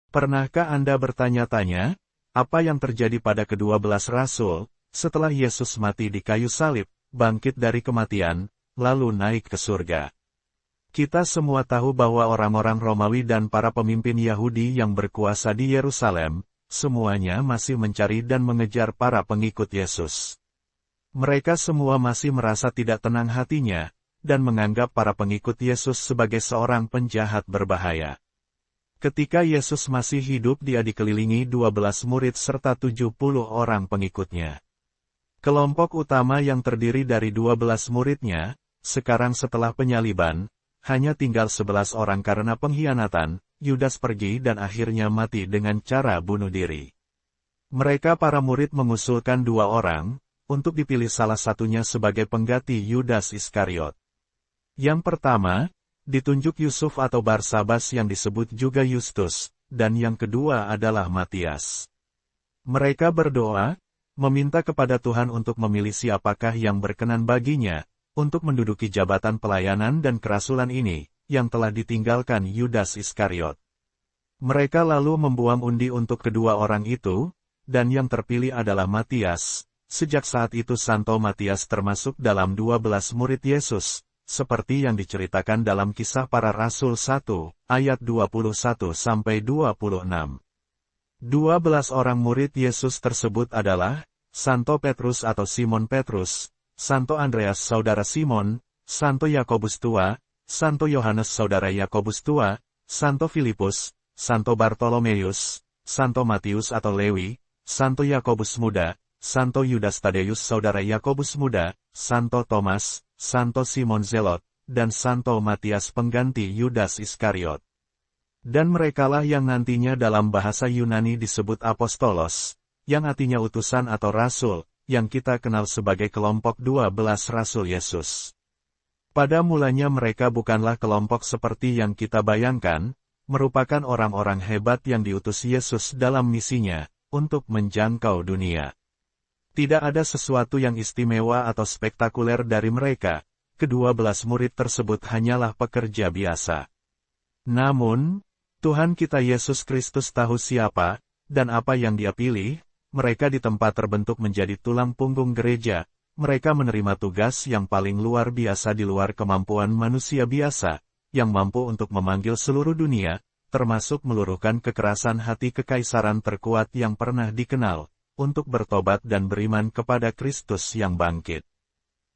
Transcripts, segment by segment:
Pernahkah Anda bertanya-tanya, apa yang terjadi pada ke-12 rasul, setelah Yesus mati di kayu salib, bangkit dari kematian, lalu naik ke surga? Kita semua tahu bahwa orang-orang Romawi dan para pemimpin Yahudi yang berkuasa di Yerusalem, semuanya masih mencari dan mengejar para pengikut Yesus. Mereka semua masih merasa tidak tenang hatinya, dan menganggap para pengikut Yesus sebagai seorang penjahat berbahaya. Ketika Yesus masih hidup, dia dikelilingi 12 murid serta 70 orang pengikutnya. Kelompok utama yang terdiri dari 12 muridnya, sekarang setelah penyaliban, hanya tinggal 11 orang karena pengkhianatan. Yudas pergi dan akhirnya mati dengan cara bunuh diri. Mereka para murid mengusulkan 2 orang, untuk dipilih salah satunya sebagai pengganti Yudas Iskariot. Yang pertama, ditunjuk Yusuf atau Barsabas yang disebut juga Yustus, dan yang kedua adalah Matias. Mereka berdoa, meminta kepada Tuhan untuk memilih siapakah yang berkenan baginya, untuk menduduki jabatan pelayanan dan kerasulan ini, yang telah ditinggalkan Yudas Iskariot. Mereka lalu membuang undi untuk kedua orang itu, dan yang terpilih adalah Matias. Sejak saat itu Santo Matias termasuk dalam 12 murid Yesus, seperti yang diceritakan dalam Kisah Para Rasul 1, ayat 21-26. 12 orang murid Yesus tersebut adalah, Santo Petrus atau Simon Petrus, Santo Andreas saudara Simon, Santo Yakobus tua, Santo Yohanes saudara Yakobus tua, Santo Filipus, Santo Bartolomeus, Santo Matius atau Lewi, Santo Yakobus muda, Santo Yudas Tadeus saudara Yakobus muda, Santo Thomas, Santo Simon Zelot, dan Santo Matias pengganti Yudas Iskariot. Dan merekalah yang nantinya dalam bahasa Yunani disebut apostolos, yang artinya utusan atau rasul, yang kita kenal sebagai kelompok 12 rasul Yesus. Pada mulanya mereka bukanlah kelompok seperti yang kita bayangkan, merupakan orang-orang hebat yang diutus Yesus dalam misinya, untuk menjangkau dunia. Tidak ada sesuatu yang istimewa atau spektakuler dari mereka, ke-12 murid tersebut hanyalah pekerja biasa. Namun, Tuhan kita Yesus Kristus tahu siapa, dan apa yang Dia pilih. Mereka di tempat terbentuk menjadi tulang punggung gereja. Mereka menerima tugas yang paling luar biasa di luar kemampuan manusia biasa, yang mampu untuk memanggil seluruh dunia, termasuk meluruhkan kekerasan hati kekaisaran terkuat yang pernah dikenal, untuk bertobat dan beriman kepada Kristus yang bangkit.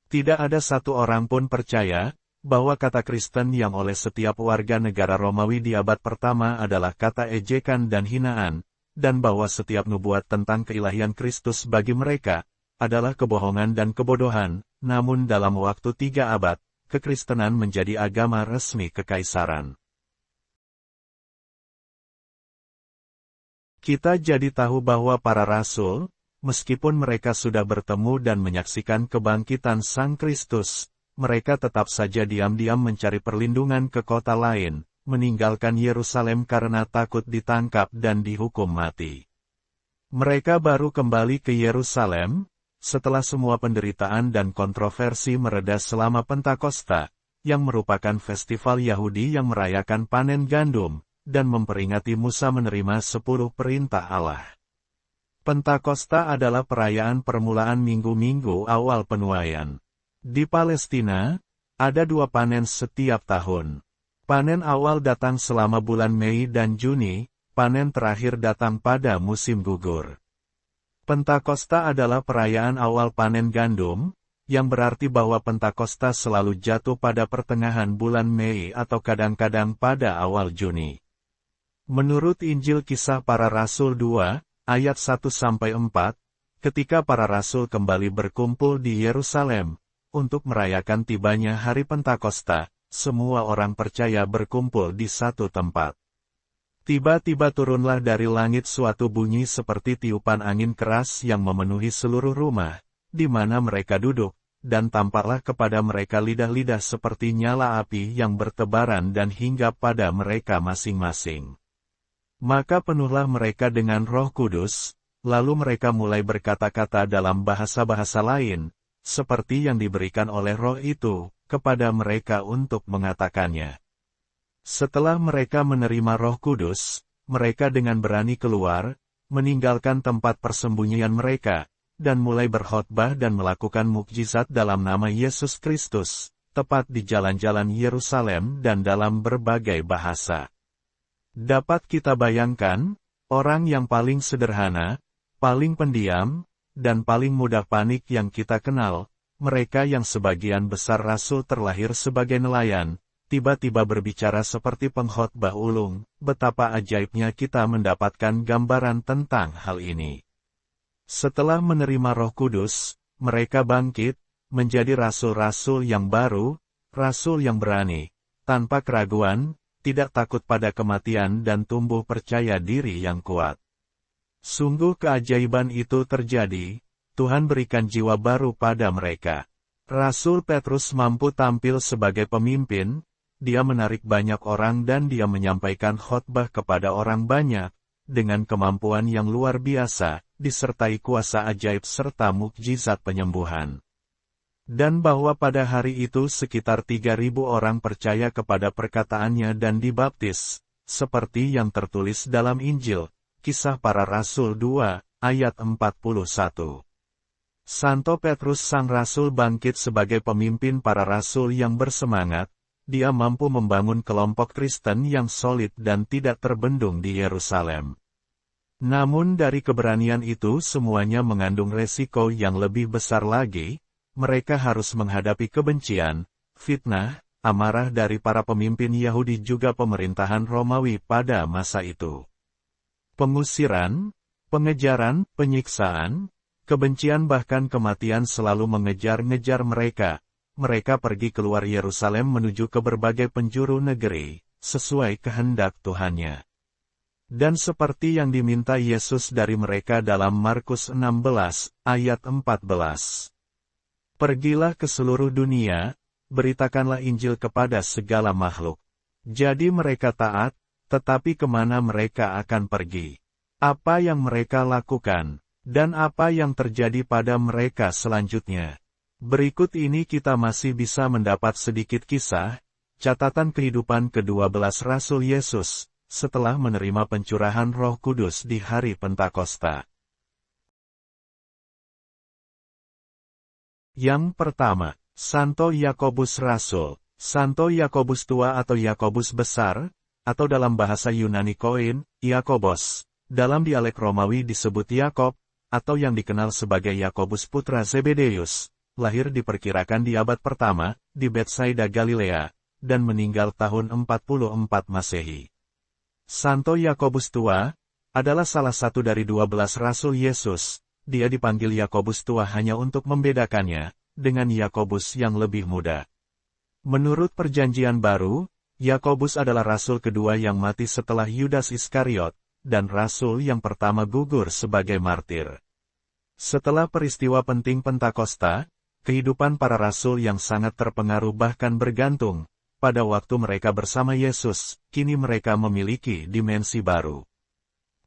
Tidak ada satu orang pun percaya, bahwa kata Kristen yang oleh setiap warga negara Romawi di abad pertama adalah kata ejekan dan hinaan, dan bahwa setiap nubuat tentang keilahian Kristus bagi mereka, adalah kebohongan dan kebodohan. Namun dalam waktu 3 abad, kekristenan menjadi agama resmi kekaisaran. Kita jadi tahu bahwa para rasul, meskipun mereka sudah bertemu dan menyaksikan kebangkitan Sang Kristus, mereka tetap saja diam-diam mencari perlindungan ke kota lain, meninggalkan Yerusalem karena takut ditangkap dan dihukum mati. Mereka baru kembali ke Yerusalem, setelah semua penderitaan dan kontroversi mereda selama Pentakosta, yang merupakan festival Yahudi yang merayakan panen gandum, dan memperingati Musa menerima 10 perintah Allah. Pentakosta adalah perayaan permulaan minggu-minggu awal penuaian. Di Palestina, ada 2 panen setiap tahun. Panen awal datang selama bulan Mei dan Juni, panen terakhir datang pada musim gugur. Pentakosta adalah perayaan awal panen gandum, yang berarti bahwa Pentakosta selalu jatuh pada pertengahan bulan Mei atau kadang-kadang pada awal Juni. Menurut Injil Kisah Para Rasul 2, ayat 1-4, ketika para rasul kembali berkumpul di Yerusalem, untuk merayakan tibanya hari Pentakosta, semua orang percaya berkumpul di satu tempat. Tiba-tiba turunlah dari langit suatu bunyi seperti tiupan angin keras yang memenuhi seluruh rumah, di mana mereka duduk, dan tampaklah kepada mereka lidah-lidah seperti nyala api yang bertebaran dan hinggap pada mereka masing-masing. Maka penuhlah mereka dengan Roh Kudus, lalu mereka mulai berkata-kata dalam bahasa-bahasa lain, seperti yang diberikan oleh Roh itu, kepada mereka untuk mengatakannya. Setelah mereka menerima Roh Kudus, mereka dengan berani keluar, meninggalkan tempat persembunyian mereka, dan mulai berkhotbah dan melakukan mukjizat dalam nama Yesus Kristus, tepat di jalan-jalan Yerusalem dan dalam berbagai bahasa. Dapat kita bayangkan, orang yang paling sederhana, paling pendiam, dan paling mudah panik yang kita kenal, mereka yang sebagian besar rasul terlahir sebagai nelayan, tiba-tiba berbicara seperti pengkhotbah ulung. Betapa ajaibnya kita mendapatkan gambaran tentang hal ini. Setelah menerima Roh Kudus, mereka bangkit, menjadi rasul-rasul yang baru, rasul yang berani, tanpa keraguan, tidak takut pada kematian dan tumbuh percaya diri yang kuat. Sungguh keajaiban itu terjadi, Tuhan berikan jiwa baru pada mereka. Rasul Petrus mampu tampil sebagai pemimpin, dia menarik banyak orang dan dia menyampaikan khotbah kepada orang banyak, dengan kemampuan yang luar biasa, disertai kuasa ajaib serta mukjizat penyembuhan. Dan bahwa pada hari itu sekitar 3.000 orang percaya kepada perkataannya dan dibaptis, seperti yang tertulis dalam Injil, Kisah Para Rasul 2, ayat 41. Santo Petrus sang rasul bangkit sebagai pemimpin para rasul yang bersemangat, dia mampu membangun kelompok Kristen yang solid dan tidak terbendung di Yerusalem. Namun dari keberanian itu semuanya mengandung resiko yang lebih besar lagi. Mereka harus menghadapi kebencian, fitnah, amarah dari para pemimpin Yahudi juga pemerintahan Romawi pada masa itu. Pengusiran, pengejaran, penyiksaan, kebencian bahkan kematian selalu mengejar-ngejar mereka. Mereka pergi keluar Yerusalem menuju ke berbagai penjuru negeri, sesuai kehendak Tuhannya. Dan seperti yang diminta Yesus dari mereka dalam Markus 16, ayat 14. Pergilah ke seluruh dunia, beritakanlah Injil kepada segala makhluk. Jadi mereka taat, tetapi kemana mereka akan pergi? Apa yang mereka lakukan? Dan apa yang terjadi pada mereka selanjutnya? Berikut ini kita masih bisa mendapat sedikit kisah, catatan kehidupan ke-12 Rasul Yesus, setelah menerima pencurahan Roh Kudus di hari Pentakosta. Yang pertama, Santo Yakobus Rasul, Santo Yakobus Tua atau Yakobus Besar, atau dalam bahasa Yunani Koin, Yakobos, dalam dialek Romawi disebut Yakob, atau yang dikenal sebagai Yakobus putra Zebedeus, lahir diperkirakan di abad pertama, di Betsaida Galilea, dan meninggal tahun 44 Masehi. Santo Yakobus Tua adalah salah satu dari 12 Rasul Yesus. Dia dipanggil Yakobus Tua hanya untuk membedakannya dengan Yakobus yang lebih muda. Menurut Perjanjian Baru, Yakobus adalah rasul kedua yang mati setelah Yudas Iskariot, dan rasul yang pertama gugur sebagai martir. Setelah peristiwa penting Pentakosta, kehidupan para rasul yang sangat terpengaruh bahkan bergantung pada waktu mereka bersama Yesus, kini mereka memiliki dimensi baru.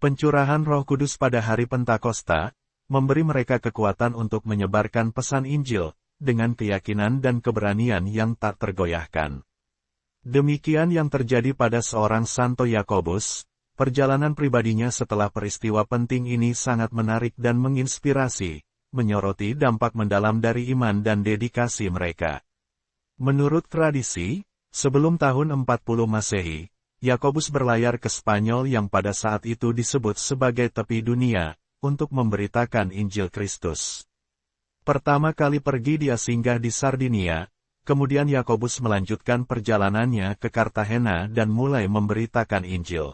Pencurahan Roh Kudus pada hari Pentakosta memberi mereka kekuatan untuk menyebarkan pesan Injil, dengan keyakinan dan keberanian yang tak tergoyahkan. Demikian yang terjadi pada seorang Santo Yakobus. Perjalanan pribadinya setelah peristiwa penting ini sangat menarik dan menginspirasi, menyoroti dampak mendalam dari iman dan dedikasi mereka. Menurut tradisi, sebelum tahun 40 Masehi, Yakobus berlayar ke Spanyol yang pada saat itu disebut sebagai tepi dunia, untuk memberitakan Injil Kristus. Pertama kali pergi dia singgah di Sardinia, kemudian Yakobus melanjutkan perjalanannya ke Cartagena dan mulai memberitakan Injil.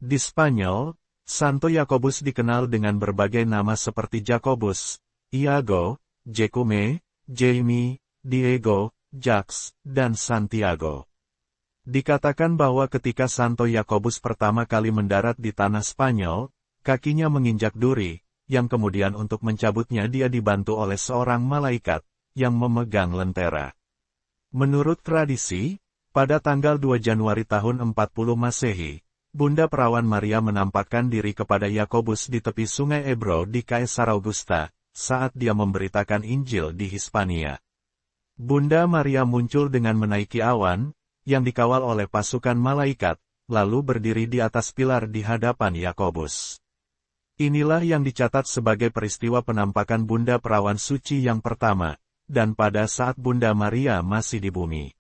Di Spanyol, Santo Yakobus dikenal dengan berbagai nama seperti Jakobus, Iago, Jekume, Jaime, Diego, Jacques, dan Santiago. Dikatakan bahwa ketika Santo Yakobus pertama kali mendarat di tanah Spanyol, kakinya menginjak duri, yang kemudian untuk mencabutnya dia dibantu oleh seorang malaikat, yang memegang lentera. Menurut tradisi, pada tanggal 2 Januari tahun 40 Masehi, Bunda Perawan Maria menampakkan diri kepada Yakobus di tepi sungai Ebro di Caesar Augusta, saat dia memberitakan Injil di Hispania. Bunda Maria muncul dengan menaiki awan, yang dikawal oleh pasukan malaikat, lalu berdiri di atas pilar di hadapan Yakobus. Inilah yang dicatat sebagai peristiwa penampakan Bunda Perawan Suci yang pertama, dan pada saat Bunda Maria masih di bumi.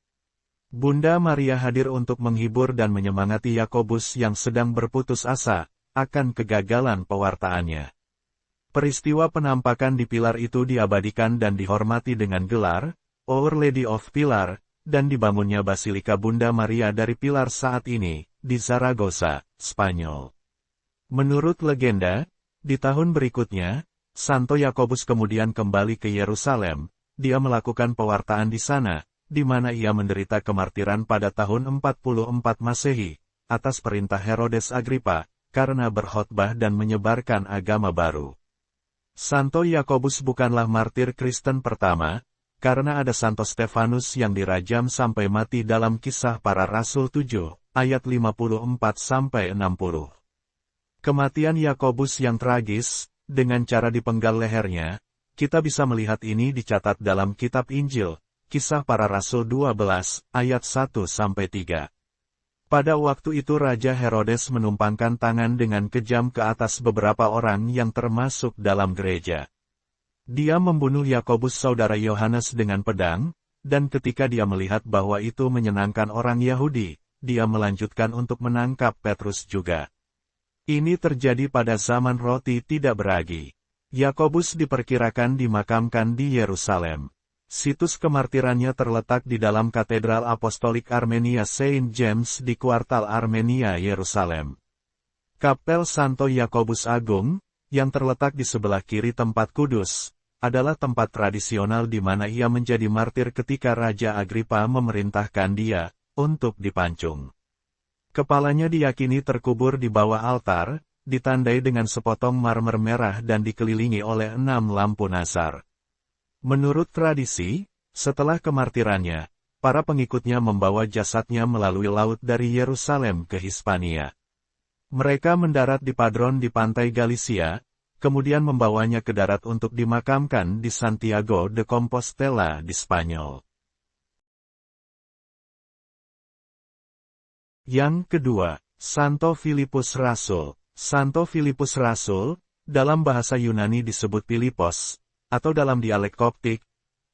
Bunda Maria hadir untuk menghibur dan menyemangati Yakobus yang sedang berputus asa akan kegagalan pewartaannya. Peristiwa penampakan di pilar itu diabadikan dan dihormati dengan gelar Our Lady of Pilar, dan dibangunnya Basilika Bunda Maria dari pilar saat ini, di Zaragoza, Spanyol. Menurut legenda, di tahun berikutnya, Santo Yakobus kemudian kembali ke Yerusalem. Dia melakukan pewartaan di sana, di mana ia menderita kemartiran pada tahun 44 Masehi, atas perintah Herodes Agripa, karena berkhotbah dan menyebarkan agama baru. Santo Yakobus bukanlah martir Kristen pertama, karena ada Santo Stefanus yang dirajam sampai mati dalam Kisah Para Rasul 7, ayat 54-60. Kematian Yakobus yang tragis, dengan cara dipenggal lehernya, kita bisa melihat ini dicatat dalam Kitab Injil, Kisah Para Rasul 12, ayat 1-3. Pada waktu itu Raja Herodes menumpangkan tangan dengan kejam ke atas beberapa orang yang termasuk dalam gereja. Dia membunuh Yakobus saudara Yohanes dengan pedang, dan ketika dia melihat bahwa itu menyenangkan orang Yahudi, dia melanjutkan untuk menangkap Petrus juga. Ini terjadi pada zaman roti tidak beragi. Yakobus diperkirakan dimakamkan di Yerusalem. Situs kemartirannya terletak di dalam Katedral Apostolik Armenia Saint James di kuartal Armenia, Yerusalem. Kapel Santo Yakobus Agung, yang terletak di sebelah kiri tempat kudus, adalah tempat tradisional di mana ia menjadi martir ketika Raja Agripa memerintahkan dia untuk dipancung. Kepalanya diyakini terkubur di bawah altar, ditandai dengan sepotong marmer merah dan dikelilingi oleh 6 lampu nasar. Menurut tradisi, setelah kemartirannya, para pengikutnya membawa jasadnya melalui laut dari Yerusalem ke Hispania. Mereka mendarat di Padron di pantai Galicia, kemudian membawanya ke darat untuk dimakamkan di Santiago de Compostela di Spanyol. Yang kedua, Santo Filipus Rasul. Santo Filipus Rasul, dalam bahasa Yunani disebut Filipos, atau dalam dialek Koptik,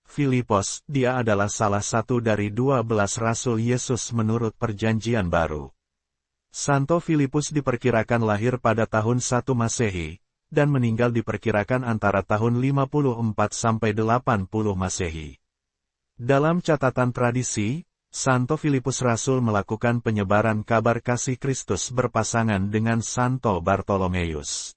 Filipos, dia adalah salah satu dari 12 Rasul Yesus menurut Perjanjian Baru. Santo Filipus diperkirakan lahir pada tahun 1 Masehi, dan meninggal diperkirakan antara tahun 54 sampai 80 Masehi. Dalam catatan tradisi, Santo Filipus Rasul melakukan penyebaran kabar kasih Kristus berpasangan dengan Santo Bartolomeus.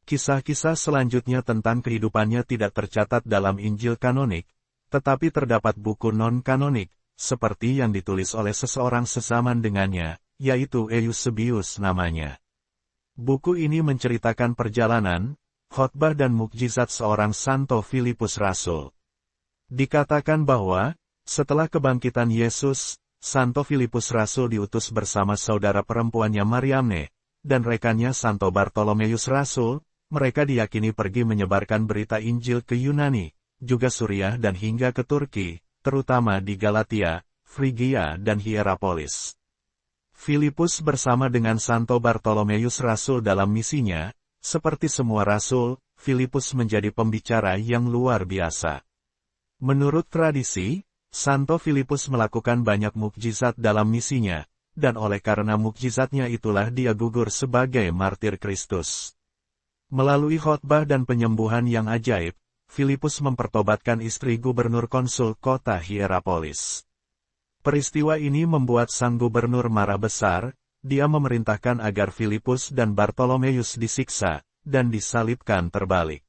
Kisah-kisah selanjutnya tentang kehidupannya tidak tercatat dalam Injil kanonik, tetapi terdapat buku non-kanonik, seperti yang ditulis oleh seseorang sezaman dengannya, yaitu Eusebius namanya. Buku ini menceritakan perjalanan, khotbah dan mukjizat seorang Santo Filipus Rasul. Dikatakan bahwa, setelah kebangkitan Yesus, Santo Filipus Rasul diutus bersama saudara perempuannya Mariamne, dan rekannya Santo Bartolomeus Rasul. Mereka diyakini pergi menyebarkan berita Injil ke Yunani, juga Suriah dan hingga ke Turki, terutama di Galatia, Frigia dan Hierapolis. Filipus bersama dengan Santo Bartolomeus Rasul dalam misinya, seperti semua rasul, Filipus menjadi pembicara yang luar biasa. Menurut tradisi, Santo Filipus melakukan banyak mukjizat dalam misinya, dan oleh karena mukjizatnya itulah dia gugur sebagai martir Kristus. Melalui khotbah dan penyembuhan yang ajaib, Filipus mempertobatkan istri gubernur konsul kota Hierapolis. Peristiwa ini membuat sang gubernur marah besar, dia memerintahkan agar Filipus dan Bartolomeus disiksa, dan disalibkan terbalik.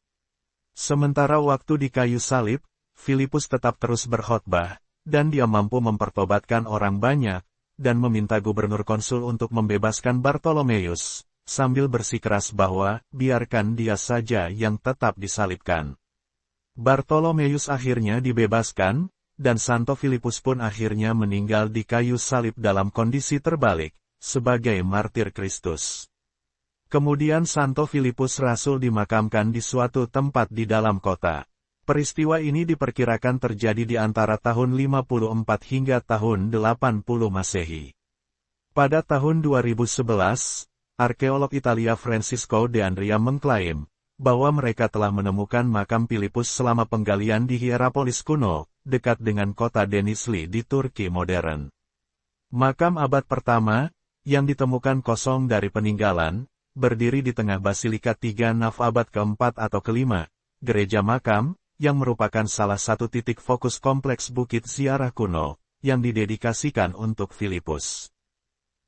Sementara waktu di kayu salib, Filipus tetap terus berkhotbah, dan dia mampu mempertobatkan orang banyak, dan meminta gubernur konsul untuk membebaskan Bartolomeus, sambil bersikeras bahwa, biarkan dia saja yang tetap disalibkan. Bartolomeus akhirnya dibebaskan, dan Santo Filipus pun akhirnya meninggal di kayu salib dalam kondisi terbalik, sebagai martir Kristus. Kemudian Santo Filipus Rasul dimakamkan di suatu tempat di dalam kota. Peristiwa ini diperkirakan terjadi di antara tahun 54 hingga tahun 80 Masehi. Pada tahun 2011, arkeolog Italia Francisco De Andria mengklaim bahwa mereka telah menemukan makam Filipus selama penggalian di Hierapolis kuno, dekat dengan kota Denizli di Turki modern. Makam abad pertama, yang ditemukan kosong dari peninggalan, berdiri di tengah Basilika Tiga Naf abad keempat atau kelima, gereja makam, yang merupakan salah satu titik fokus kompleks Bukit Ziarah kuno, yang didedikasikan untuk Filipus.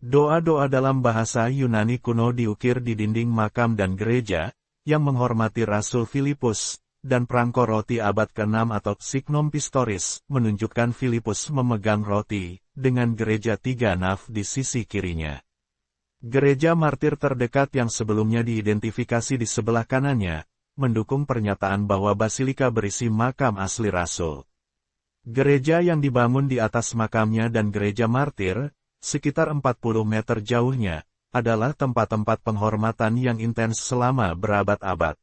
Doa-doa dalam bahasa Yunani kuno diukir di dinding makam dan gereja, yang menghormati Rasul Filipus, dan prangko roti abad ke-6 atau Signum Pistoris, menunjukkan Filipus memegang roti, dengan gereja Tiga Naf di sisi kirinya. Gereja martir terdekat yang sebelumnya diidentifikasi di sebelah kanannya, mendukung pernyataan bahwa basilika berisi makam asli Rasul. Gereja yang dibangun di atas makamnya dan gereja martir, sekitar 40 meter jauhnya, adalah tempat-tempat penghormatan yang intens selama berabad-abad.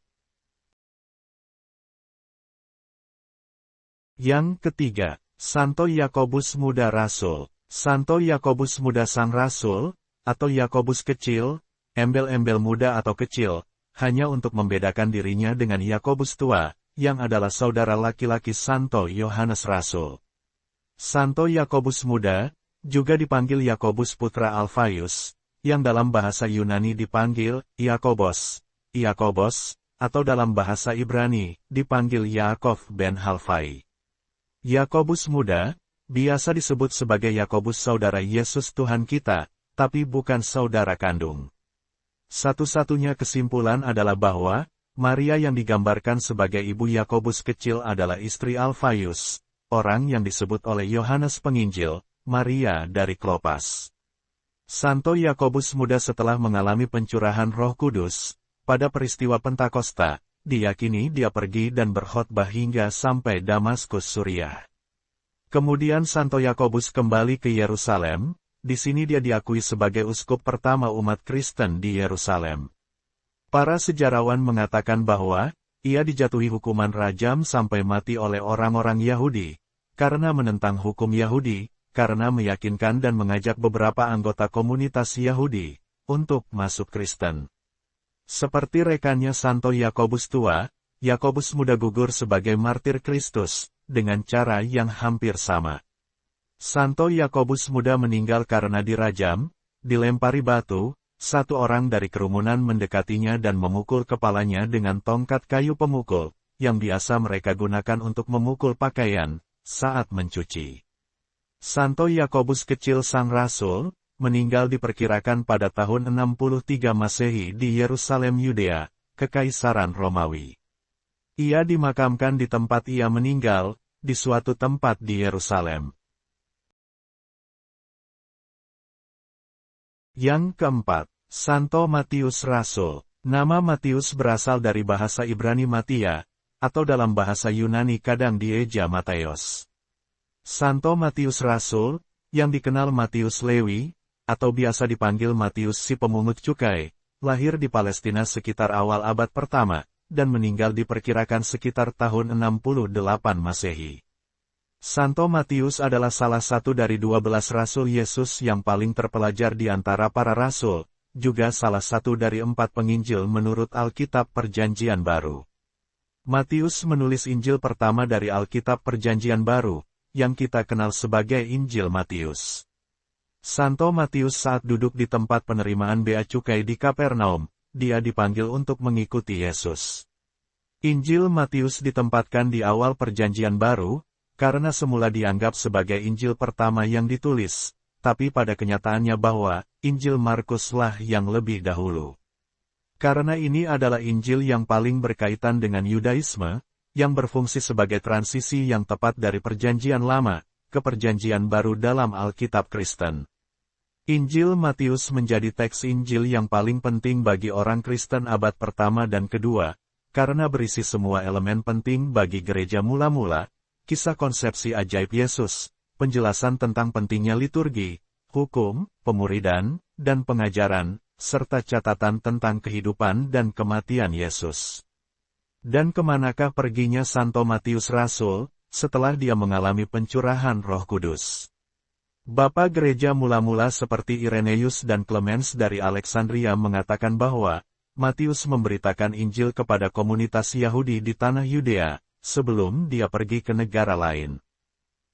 Yang ketiga, Santo Yakobus Muda Rasul. Santo Yakobus Muda Sang Rasul, atau Yakobus Kecil, embel-embel muda atau kecil, hanya untuk membedakan dirinya dengan Yakobus Tua, yang adalah saudara laki-laki Santo Yohanes Rasul. Santo Yakobus Muda, juga dipanggil Yakobus putra Alfaius, yang dalam bahasa Yunani dipanggil Yakobos, atau dalam bahasa Ibrani, dipanggil Yaakov ben Halfai. Yakobus Muda, biasa disebut sebagai Yakobus saudara Yesus Tuhan kita, tapi bukan saudara kandung. Satu-satunya kesimpulan adalah bahwa, Maria yang digambarkan sebagai ibu Yakobus kecil adalah istri Alfaius, orang yang disebut oleh Yohanes Penginjil, Maria dari Klopas. Santo Yakobus Muda setelah mengalami pencurahan Roh Kudus, pada peristiwa Pentakosta, diyakini dia pergi dan berkhotbah hingga sampai Damaskus Suriah. Kemudian Santo Yakobus kembali ke Yerusalem, di sini dia diakui sebagai uskup pertama umat Kristen di Yerusalem. Para sejarawan mengatakan bahwa, ia dijatuhi hukuman rajam sampai mati oleh orang-orang Yahudi, karena menentang hukum Yahudi, karena meyakinkan dan mengajak beberapa anggota komunitas Yahudi, untuk masuk Kristen. Seperti rekannya Santo Yakobus Tua, Yakobus Muda gugur sebagai martir Kristus, dengan cara yang hampir sama. Santo Yakobus Muda meninggal karena dirajam, dilempari batu, satu orang dari kerumunan mendekatinya dan memukul kepalanya dengan tongkat kayu pemukul, yang biasa mereka gunakan untuk memukul pakaian, saat mencuci. Santo Yakobus Kecil Sang Rasul, meninggal diperkirakan pada tahun 63 Masehi di Yerusalem Yudea, Kekaisaran Romawi. Ia dimakamkan di tempat ia meninggal, di suatu tempat di Yerusalem. Yang keempat, Santo Matius Rasul. Nama Matius berasal dari bahasa Ibrani Matia, atau dalam bahasa Yunani kadang dieja Mataios. Santo Matius Rasul, yang dikenal Matius Lewi, atau biasa dipanggil Matius si pemungut cukai, lahir di Palestina sekitar awal abad pertama, dan meninggal diperkirakan sekitar tahun 68 Masehi. Santo Matius adalah salah satu dari 12 Rasul Yesus yang paling terpelajar di antara para Rasul, juga salah satu dari 4 penginjil menurut Alkitab Perjanjian Baru. Matius menulis Injil pertama dari Alkitab Perjanjian Baru, yang kita kenal sebagai Injil Matius. Santo Matius saat duduk di tempat penerimaan bea cukai di Kapernaum, dia dipanggil untuk mengikuti Yesus. Injil Matius ditempatkan di awal Perjanjian Baru, karena semula dianggap sebagai Injil pertama yang ditulis, tapi pada kenyataannya bahwa, Injil Markuslah yang lebih dahulu. Karena ini adalah Injil yang paling berkaitan dengan Yudaisme, yang berfungsi sebagai transisi yang tepat dari Perjanjian Lama, ke Perjanjian Baru dalam Alkitab Kristen. Injil Matius menjadi teks Injil yang paling penting bagi orang Kristen abad pertama dan kedua, karena berisi semua elemen penting bagi gereja mula-mula, kisah konsepsi ajaib Yesus, penjelasan tentang pentingnya liturgi, hukum, pemuridan, dan pengajaran, serta catatan tentang kehidupan dan kematian Yesus. Dan kemanakah perginya Santo Matius Rasul, setelah dia mengalami pencurahan Roh Kudus? Bapa gereja mula-mula seperti Irenaeus dan Clemens dari Alexandria mengatakan bahwa Matius memberitakan Injil kepada komunitas Yahudi di tanah Yudea, sebelum dia pergi ke negara lain.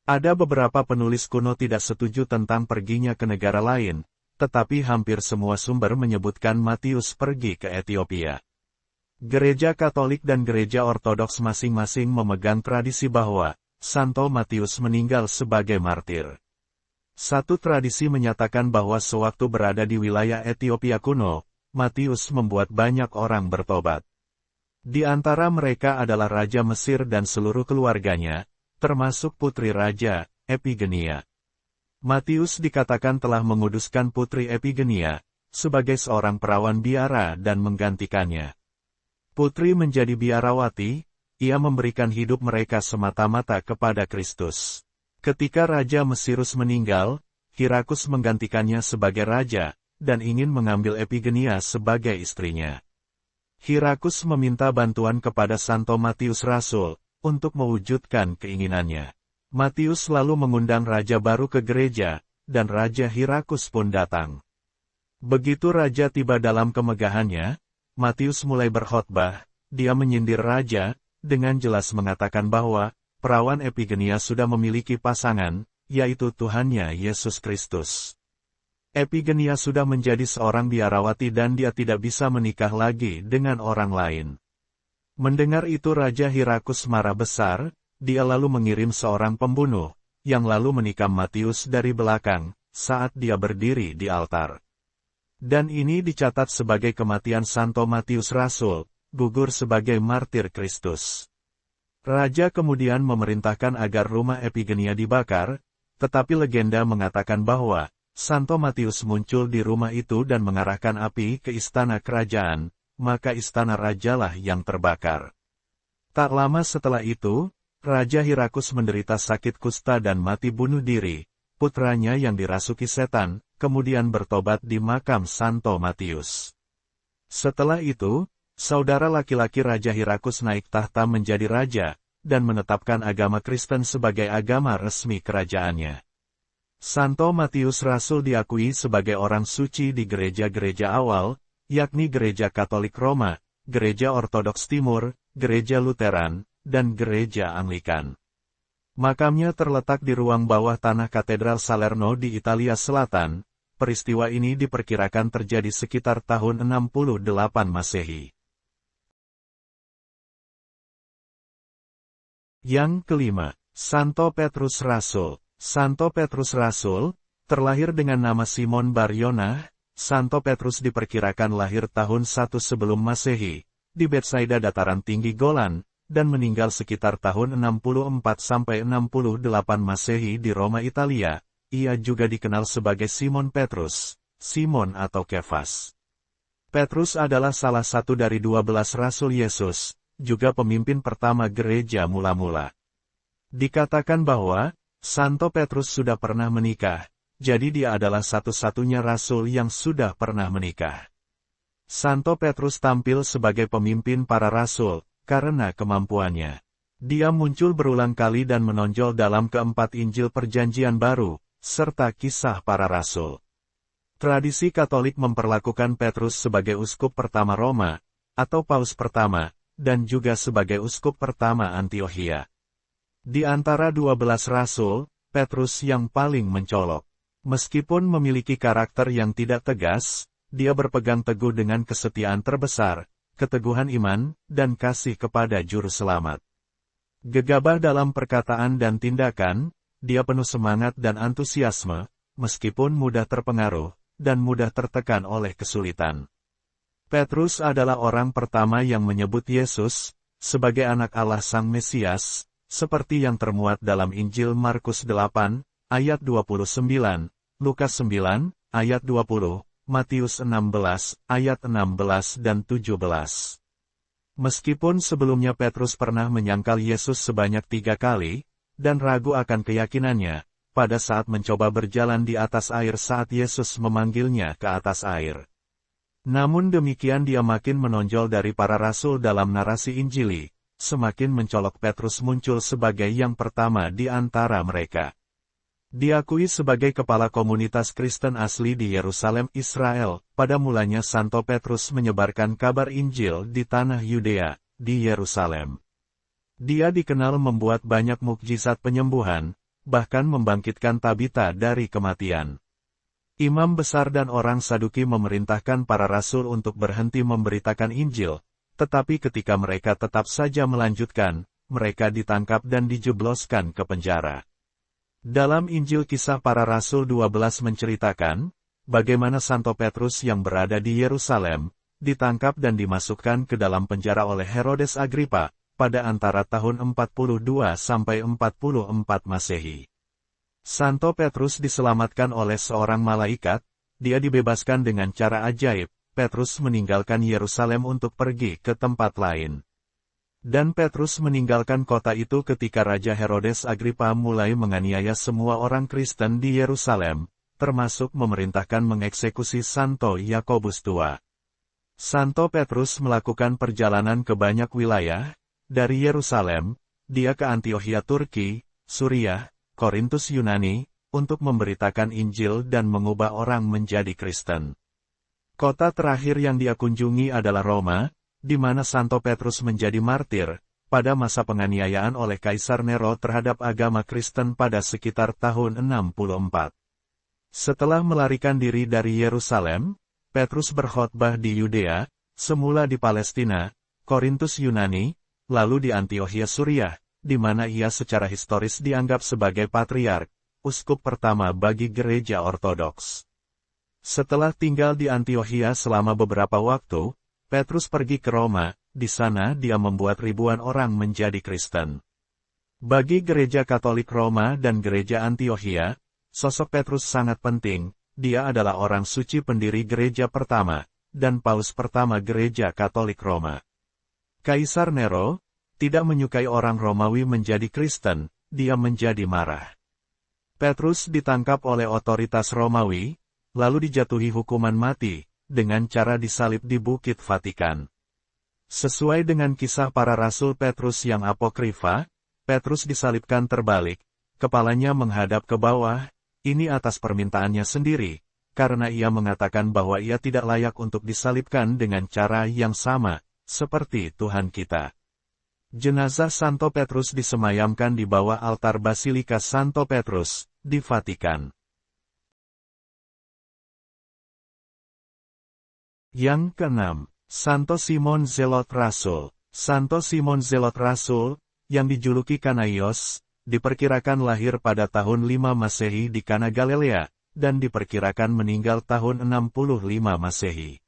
Ada beberapa penulis kuno tidak setuju tentang perginya ke negara lain, tetapi hampir semua sumber menyebutkan Matius pergi ke Etiopia. Gereja Katolik dan Gereja Ortodoks masing-masing memegang tradisi bahwa Santo Matius meninggal sebagai martir. Satu tradisi menyatakan bahwa sewaktu berada di wilayah Etiopia kuno, Matius membuat banyak orang bertobat. Di antara mereka adalah Raja Mesir dan seluruh keluarganya, termasuk putri Raja, Epigenia. Matius dikatakan telah menguduskan putri Epigenia, sebagai seorang perawan biara dan menggantikannya. Putri menjadi biarawati, ia memberikan hidup mereka semata-mata kepada Kristus. Ketika Raja Mesirus meninggal, Hirakus menggantikannya sebagai raja, dan ingin mengambil Epigenia sebagai istrinya. Hirakus meminta bantuan kepada Santo Matius Rasul, untuk mewujudkan keinginannya. Matius lalu mengundang raja baru ke gereja, dan Raja Hirakus pun datang. Begitu raja tiba dalam kemegahannya, Matius mulai berkhotbah, dia menyindir raja, dengan jelas mengatakan bahwa, perawan Epigenia sudah memiliki pasangan, yaitu Tuhannya Yesus Kristus. Epigenia sudah menjadi seorang biarawati dan dia tidak bisa menikah lagi dengan orang lain. Mendengar itu Raja Hirakus marah besar, dia lalu mengirim seorang pembunuh, yang lalu menikam Matius dari belakang, saat dia berdiri di altar. Dan ini dicatat sebagai kematian Santo Matius Rasul, gugur sebagai martir Kristus. Raja kemudian memerintahkan agar rumah Epigenia dibakar, tetapi legenda mengatakan bahwa Santo Matius muncul di rumah itu dan mengarahkan api ke istana kerajaan, maka istana rajalah yang terbakar. Tak lama setelah itu, Raja Hirakus menderita sakit kusta dan mati bunuh diri. Putranya yang dirasuki setan, kemudian bertobat di makam Santo Matius. Setelah itu, saudara laki-laki Raja Hirakus naik tahta menjadi raja, dan menetapkan agama Kristen sebagai agama resmi kerajaannya. Santo Matius Rasul diakui sebagai orang suci di gereja-gereja awal, yakni Gereja Katolik Roma, Gereja Ortodoks Timur, Gereja Lutheran, dan Gereja Anglikan. Makamnya terletak di ruang bawah tanah Katedral Salerno di Italia Selatan. Peristiwa ini diperkirakan terjadi sekitar tahun 68 Masehi. Yang kelima, Santo Petrus Rasul. Santo Petrus Rasul, terlahir dengan nama Simon Bar-Yonah. Santo Petrus diperkirakan lahir tahun 1 sebelum Masehi, di Betsaida dataran tinggi Golan, dan meninggal sekitar tahun 64-68 Masehi di Roma, Italia. Ia juga dikenal sebagai Simon Petrus, Simon atau Kefas. Petrus adalah salah satu dari 12 Rasul Yesus, juga pemimpin pertama gereja mula-mula. Dikatakan bahwa, Santo Petrus sudah pernah menikah, jadi dia adalah satu-satunya Rasul yang sudah pernah menikah. Santo Petrus tampil sebagai pemimpin para Rasul, karena kemampuannya. Dia muncul berulang kali dan menonjol dalam keempat Injil Perjanjian Baru, serta kisah para Rasul. Tradisi Katolik memperlakukan Petrus sebagai uskup pertama Roma, atau Paus pertama, dan juga sebagai uskup pertama Antiokhia. Di antara 12 Rasul, Petrus yang paling mencolok. Meskipun memiliki karakter yang tidak tegas, dia berpegang teguh dengan kesetiaan terbesar, keteguhan iman, dan kasih kepada Juru Selamat. Gegabah dalam perkataan dan tindakan, dia penuh semangat dan antusiasme, meskipun mudah terpengaruh, dan mudah tertekan oleh kesulitan. Petrus adalah orang pertama yang menyebut Yesus sebagai anak Allah Sang Mesias, seperti yang termuat dalam Injil Markus 8, ayat 29, Lukas 9, ayat 20, Matius 16, ayat 16 dan 17. Meskipun sebelumnya Petrus pernah menyangkal Yesus sebanyak 3 kali, dan ragu akan keyakinannya, pada saat mencoba berjalan di atas air saat Yesus memanggilnya ke atas air. Namun demikian dia makin menonjol dari para rasul dalam narasi Injili, semakin mencolok Petrus muncul sebagai yang pertama di antara mereka. Diakui sebagai kepala komunitas Kristen asli di Yerusalem, Israel, pada mulanya Santo Petrus menyebarkan kabar Injil di tanah Yudea, di Yerusalem. Dia dikenal membuat banyak mukjizat penyembuhan, bahkan membangkitkan Tabita dari kematian. Imam besar dan orang Saduki memerintahkan para rasul untuk berhenti memberitakan Injil, tetapi ketika mereka tetap saja melanjutkan, mereka ditangkap dan dijebloskan ke penjara. Dalam Injil Kisah Para Rasul 12 menceritakan, bagaimana Santo Petrus yang berada di Yerusalem, ditangkap dan dimasukkan ke dalam penjara oleh Herodes Agripa, pada antara tahun 42 sampai 44 Masehi. Santo Petrus diselamatkan oleh seorang malaikat, dia dibebaskan dengan cara ajaib, Petrus meninggalkan Yerusalem untuk pergi ke tempat lain. Dan Petrus meninggalkan kota itu ketika Raja Herodes Agripa mulai menganiaya semua orang Kristen di Yerusalem, termasuk memerintahkan mengeksekusi Santo Yakobus Tua. Santo Petrus melakukan perjalanan ke banyak wilayah, dari Yerusalem, dia ke Antiokhia Turki, Suriah, Korintus Yunani, untuk memberitakan Injil dan mengubah orang menjadi Kristen. Kota terakhir yang dia kunjungi adalah Roma, di mana Santo Petrus menjadi martir, pada masa penganiayaan oleh Kaisar Nero terhadap agama Kristen pada sekitar tahun 64. Setelah melarikan diri dari Yerusalem, Petrus berkhotbah di Yudea, semula di Palestina, Korintus Yunani, lalu di Antiokhia Suriah, di mana ia secara historis dianggap sebagai patriark, uskup pertama bagi gereja Ortodoks. Setelah tinggal di Antiokhia selama beberapa waktu, Petrus pergi ke Roma, di sana dia membuat ribuan orang menjadi Kristen. Bagi gereja Katolik Roma dan gereja Antiokhia, sosok Petrus sangat penting, dia adalah orang suci pendiri gereja pertama, dan paus pertama gereja Katolik Roma. Kaisar Nero tidak menyukai orang Romawi menjadi Kristen, dia menjadi marah. Petrus ditangkap oleh otoritas Romawi, lalu dijatuhi hukuman mati, dengan cara disalib di Bukit Vatikan. Sesuai dengan Kisah Para Rasul Petrus yang apokrifa, Petrus disalibkan terbalik, kepalanya menghadap ke bawah, ini atas permintaannya sendiri, karena ia mengatakan bahwa ia tidak layak untuk disalibkan dengan cara yang sama, seperti Tuhan kita. Jenazah Santo Petrus disemayamkan di bawah altar Basilika Santo Petrus, di Vatikan. Yang keenam, Santo Simon Zelot Rasul. Santo Simon Zelot Rasul, yang dijuluki Kanaios, diperkirakan lahir pada tahun 5 Masehi di Kana Galilea, dan diperkirakan meninggal tahun 65 Masehi.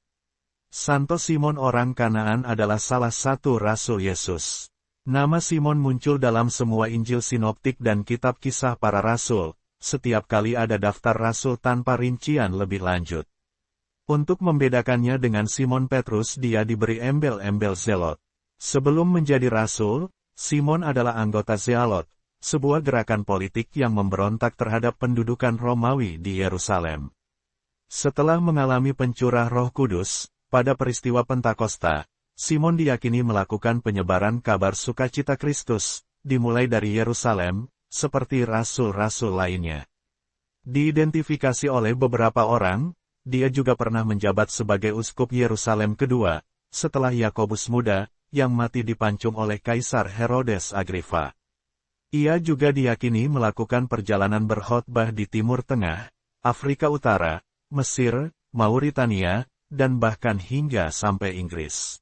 Santo Simon orang Kanaan adalah salah satu Rasul Yesus. Nama Simon muncul dalam semua Injil Sinoptik dan Kitab Kisah Para Rasul, setiap kali ada daftar Rasul tanpa rincian lebih lanjut. Untuk membedakannya dengan Simon Petrus dia diberi embel-embel Zelot. Sebelum menjadi Rasul, Simon adalah anggota Zealot, sebuah gerakan politik yang memberontak terhadap pendudukan Romawi di Yerusalem. Setelah mengalami pencurah Roh Kudus, pada peristiwa Pentakosta, Simon diyakini melakukan penyebaran kabar sukacita Kristus, dimulai dari Yerusalem, seperti rasul-rasul lainnya. Diidentifikasi oleh beberapa orang, dia juga pernah menjabat sebagai uskup Yerusalem kedua, setelah Yakobus Muda, yang mati dipancung oleh Kaisar Herodes Agripa. Ia juga diyakini melakukan perjalanan berkhotbah di Timur Tengah, Afrika Utara, Mesir, Mauritania, dan bahkan hingga sampai Inggris.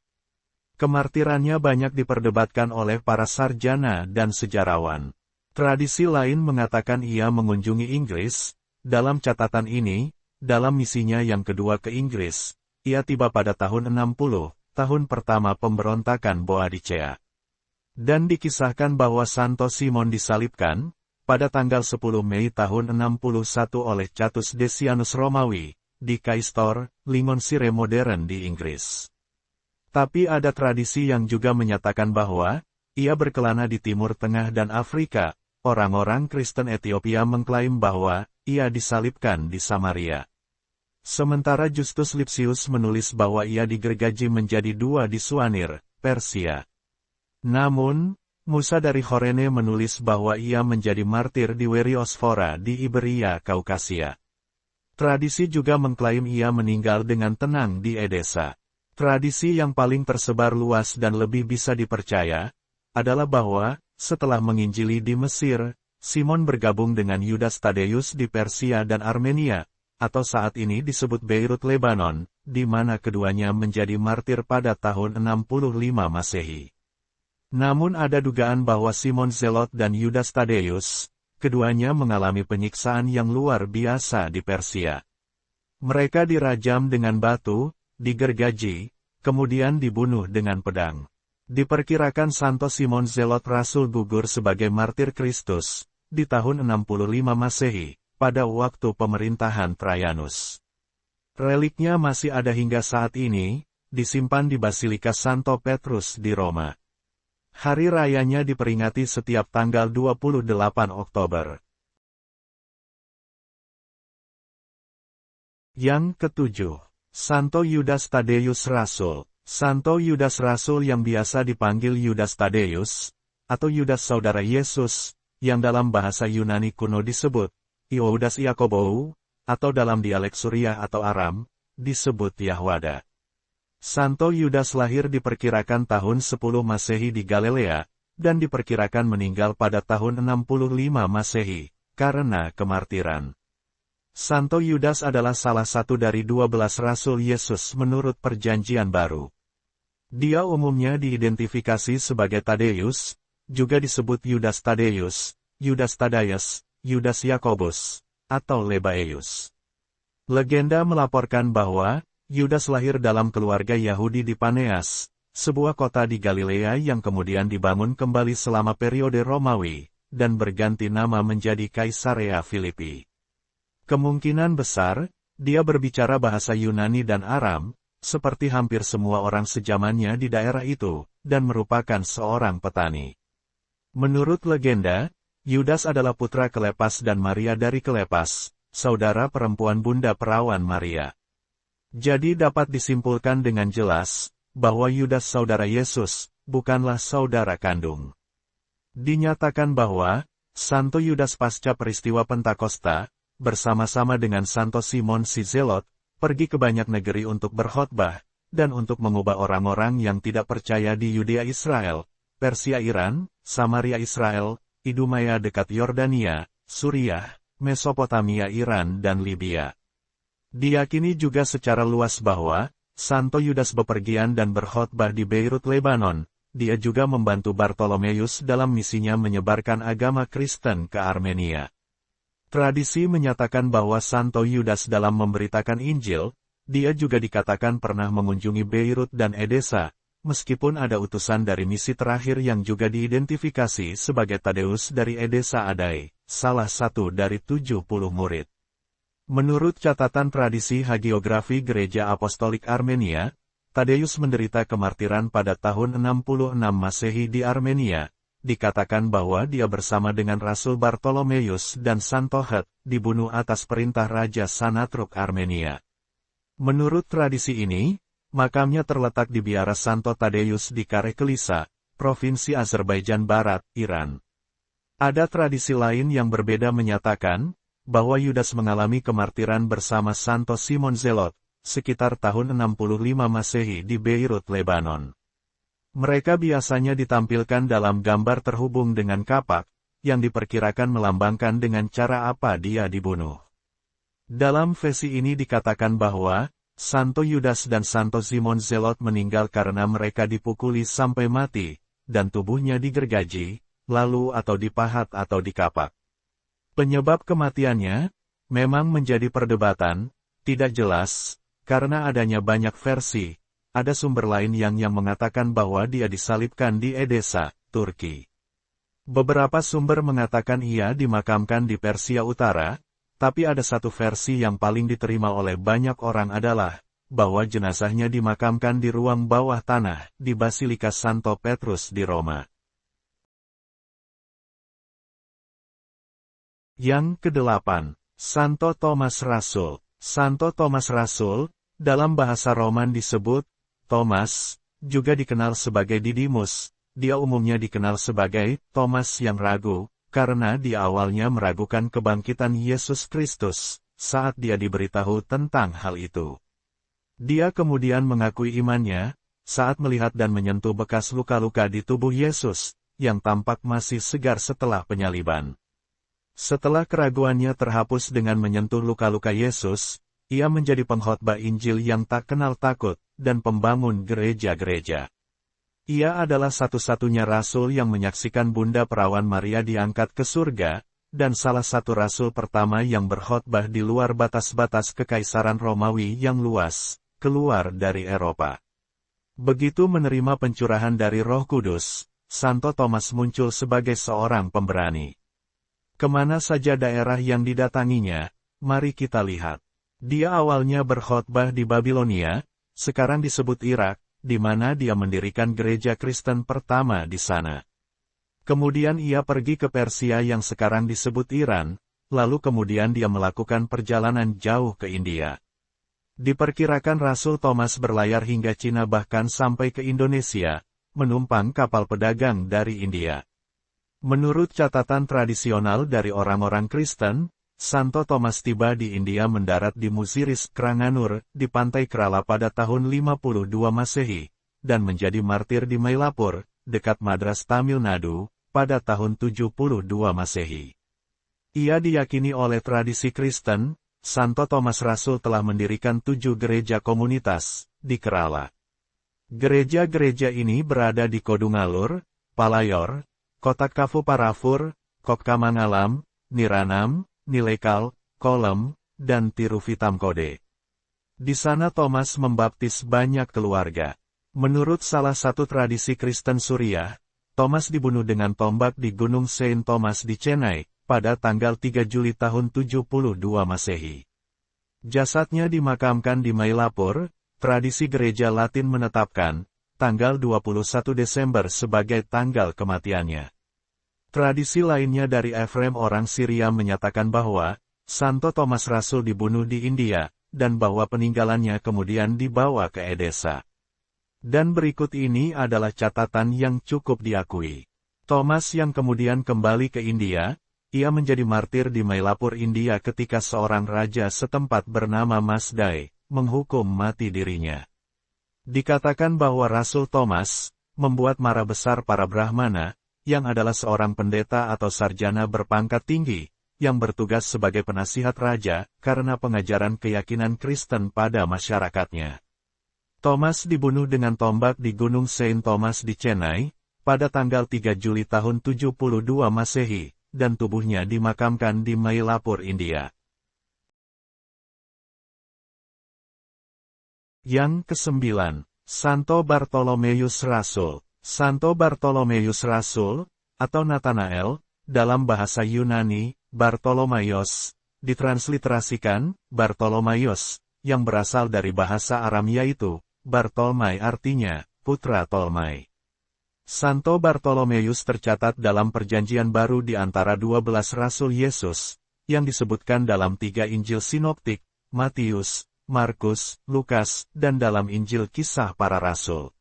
Kemartirannya banyak diperdebatkan oleh para sarjana dan sejarawan. Tradisi lain mengatakan ia mengunjungi Inggris. Dalam catatan ini, dalam misinya yang kedua ke Inggris, ia tiba pada tahun 60, tahun pertama pemberontakan Boadicea. Dan dikisahkan bahwa Santo Simon disalibkan, pada tanggal 10 Mei tahun 61 oleh Catus Decianus Romawi, di Caistor, Lincolnshire modern di Inggris. Tapi ada tradisi yang juga menyatakan bahwa, ia berkelana di Timur Tengah dan Afrika. Orang-orang Kristen Ethiopia mengklaim bahwa, ia disalibkan di Samaria. Sementara Justus Lipsius menulis bahwa ia digergaji menjadi dua di Suanir, Persia. Namun, Musa dari Horene menulis bahwa ia menjadi martir di Weriosfora di Iberia, Kaukasia. Tradisi juga mengklaim ia meninggal dengan tenang di Edessa. Tradisi yang paling tersebar luas dan lebih bisa dipercaya, adalah bahwa, setelah menginjili di Mesir, Simon bergabung dengan Yudas Tadeus di Persia dan Armenia, atau saat ini disebut Beirut, Lebanon, di mana keduanya menjadi martir pada tahun 65 Masehi. Namun ada dugaan bahwa Simon Zelot dan Yudas Tadeus, keduanya mengalami penyiksaan yang luar biasa di Persia. Mereka dirajam dengan batu, digergaji, kemudian dibunuh dengan pedang. Diperkirakan Santo Simon Zelot Rasul gugur sebagai martir Kristus, di tahun 65 Masehi, pada waktu pemerintahan Trajanus. Reliknya masih ada hingga saat ini, disimpan di Basilika Santo Petrus di Roma. Hari rayanya diperingati setiap tanggal 28 Oktober. Yang ketujuh, Santo Yudas Tadeus Rasul. Santo Yudas Rasul yang biasa dipanggil Yudas Tadeus, atau Yudas Saudara Yesus, yang dalam bahasa Yunani kuno disebut Ioudas Iakobou, atau dalam dialek Suriah atau Aram, disebut Yahwada. Santo Yudas lahir diperkirakan tahun 10 Masehi di Galilea, dan diperkirakan meninggal pada tahun 65 Masehi, karena kemartiran. Santo Yudas adalah salah satu dari 12 Rasul Yesus menurut Perjanjian Baru. Dia umumnya diidentifikasi sebagai Tadeus, juga disebut Yudas Tadeus, Yudas Tadaius, Yudas Yakobus, atau Lebaeus. Legenda melaporkan bahwa Yudas lahir dalam keluarga Yahudi di Paneas, sebuah kota di Galilea yang kemudian dibangun kembali selama periode Romawi, dan berganti nama menjadi Kaisarea Filipi. Kemungkinan besar, dia berbicara bahasa Yunani dan Aram, seperti hampir semua orang sejamannya di daerah itu, dan merupakan seorang petani. Menurut legenda, Yudas adalah putra Klepas dan Maria dari Klepas, saudara perempuan Bunda Perawan Maria. Jadi dapat disimpulkan dengan jelas, bahwa Yudas saudara Yesus, bukanlah saudara kandung. Dinyatakan bahwa, Santo Yudas pasca peristiwa Pentakosta, bersama-sama dengan Santo Simon si Zelot, pergi ke banyak negeri untuk berkhotbah, dan untuk mengubah orang-orang yang tidak percaya di Yudea Israel, Persia Iran, Samaria Israel, Idumea dekat Yordania, Suriah, Mesopotamia Iran dan Libya. Diyakini juga secara luas bahwa, Santo Yudas bepergian dan berkhotbah di Beirut, Lebanon. Dia juga membantu Bartolomeus dalam misinya menyebarkan agama Kristen ke Armenia. Tradisi menyatakan bahwa Santo Yudas dalam memberitakan Injil, dia juga dikatakan pernah mengunjungi Beirut dan Edessa, meskipun ada utusan dari misi terakhir yang juga diidentifikasi sebagai Tadeus dari Edessa Adai, salah satu dari 70 murid. Menurut catatan tradisi hagiografi Gereja Apostolik Armenia, Tadeus menderita kemartiran pada tahun 66 Masehi di Armenia. Dikatakan bahwa dia bersama dengan Rasul Bartolomeus dan Santo Het, dibunuh atas perintah Raja Sanatruk Armenia. Menurut tradisi ini, makamnya terletak di biara Santo Tadeus di Karekelisa, Provinsi Azerbaijan Barat, Iran. Ada tradisi lain yang berbeda menyatakan, bahwa Yudas mengalami kemartiran bersama Santo Simon Zelot, sekitar tahun 65 Masehi di Beirut, Lebanon. Mereka biasanya ditampilkan dalam gambar terhubung dengan kapak, yang diperkirakan melambangkan dengan cara apa dia dibunuh. Dalam versi ini dikatakan bahwa, Santo Yudas dan Santo Simon Zelot meninggal karena mereka dipukuli sampai mati, dan tubuhnya digergaji, lalu atau dipahat atau dikapak. Penyebab kematiannya, memang menjadi perdebatan, tidak jelas, karena adanya banyak versi. Ada sumber lain yang mengatakan bahwa dia disalibkan di Edessa, Turki. Beberapa sumber mengatakan ia dimakamkan di Persia Utara, tapi ada satu versi yang paling diterima oleh banyak orang adalah, bahwa jenazahnya dimakamkan di ruang bawah tanah, di Basilika Santo Petrus di Roma. Yang kedelapan, Santo Thomas Rasul. Santo Thomas Rasul, dalam bahasa Roman disebut Thomas, juga dikenal sebagai Didimus, dia umumnya dikenal sebagai Thomas yang ragu, karena dia awalnya meragukan kebangkitan Yesus Kristus, saat dia diberitahu tentang hal itu. Dia kemudian mengakui imannya, saat melihat dan menyentuh bekas luka-luka di tubuh Yesus, yang tampak masih segar setelah penyaliban. Setelah keraguannya terhapus dengan menyentuh luka-luka Yesus, ia menjadi pengkhotbah Injil yang tak kenal takut, dan pembangun gereja-gereja. Ia adalah satu-satunya rasul yang menyaksikan Bunda Perawan Maria diangkat ke surga, dan salah satu rasul pertama yang berkhotbah di luar batas-batas Kekaisaran Romawi yang luas, keluar dari Eropa. Begitu menerima pencurahan dari Roh Kudus, Santo Thomas muncul sebagai seorang pemberani. Kemana saja daerah yang didatanginya, mari kita lihat. Dia awalnya berkhotbah di Babilonia, sekarang disebut Irak, di mana dia mendirikan gereja Kristen pertama di sana. Kemudian ia pergi ke Persia yang sekarang disebut Iran, lalu kemudian dia melakukan perjalanan jauh ke India. Diperkirakan Rasul Thomas berlayar hingga Cina bahkan sampai ke Indonesia, menumpang kapal pedagang dari India. Menurut catatan tradisional dari orang-orang Kristen, Santo Thomas tiba di India mendarat di Musiris, Kranganur, di pantai Kerala pada tahun 52 Masehi, dan menjadi martir di Mylapore, dekat Madras, Tamil Nadu, pada tahun 72 Masehi. Ia diyakini oleh tradisi Kristen, Santo Thomas Rasul telah mendirikan 7 gereja komunitas, di Kerala. Gereja-gereja ini berada di Kodungalur, Palayor, Kottakavu Parafur, Kokkamangalam, Niranam, Nilekal, Kolem, dan Tiruvitamkode. Di sana Thomas membaptis banyak keluarga. Menurut salah satu tradisi Kristen Suriah, Thomas dibunuh dengan tombak di Gunung Saint Thomas di Chennai, pada tanggal 3 Juli tahun 72 Masehi. Jasadnya dimakamkan di Mylapore, tradisi gereja Latin menetapkan, tanggal 21 Desember sebagai tanggal kematiannya. Tradisi lainnya dari Ephraim orang Syria menyatakan bahwa, Santo Thomas Rasul dibunuh di India, dan bahwa peninggalannya kemudian dibawa ke Edessa. Dan berikut ini adalah catatan yang cukup diakui. Thomas yang kemudian kembali ke India, ia menjadi martir di Mylapore, India ketika seorang raja setempat bernama Masdai, menghukum mati dirinya. Dikatakan bahwa Rasul Thomas membuat marah besar para Brahmana, yang adalah seorang pendeta atau sarjana berpangkat tinggi, yang bertugas sebagai penasihat raja, karena pengajaran keyakinan Kristen pada masyarakatnya. Thomas dibunuh dengan tombak di Gunung Saint Thomas di Chennai, pada tanggal 3 Juli tahun 72 Masehi, dan tubuhnya dimakamkan di Mylapore, India. Yang ke-9, Santo Bartolomeus Rasul. Santo Bartolomeus Rasul, atau Nathanael, dalam bahasa Yunani, Bartolomaios, ditransliterasikan, Bartolomaios, yang berasal dari bahasa Aram yaitu, Bartolmai artinya, putra Tolmai. Santo Bartolomeus tercatat dalam Perjanjian Baru di antara 12 Rasul Yesus, yang disebutkan dalam 3 Injil Sinoptik, Matius, Markus, Lukas, dan dalam Injil Kisah Para Rasul.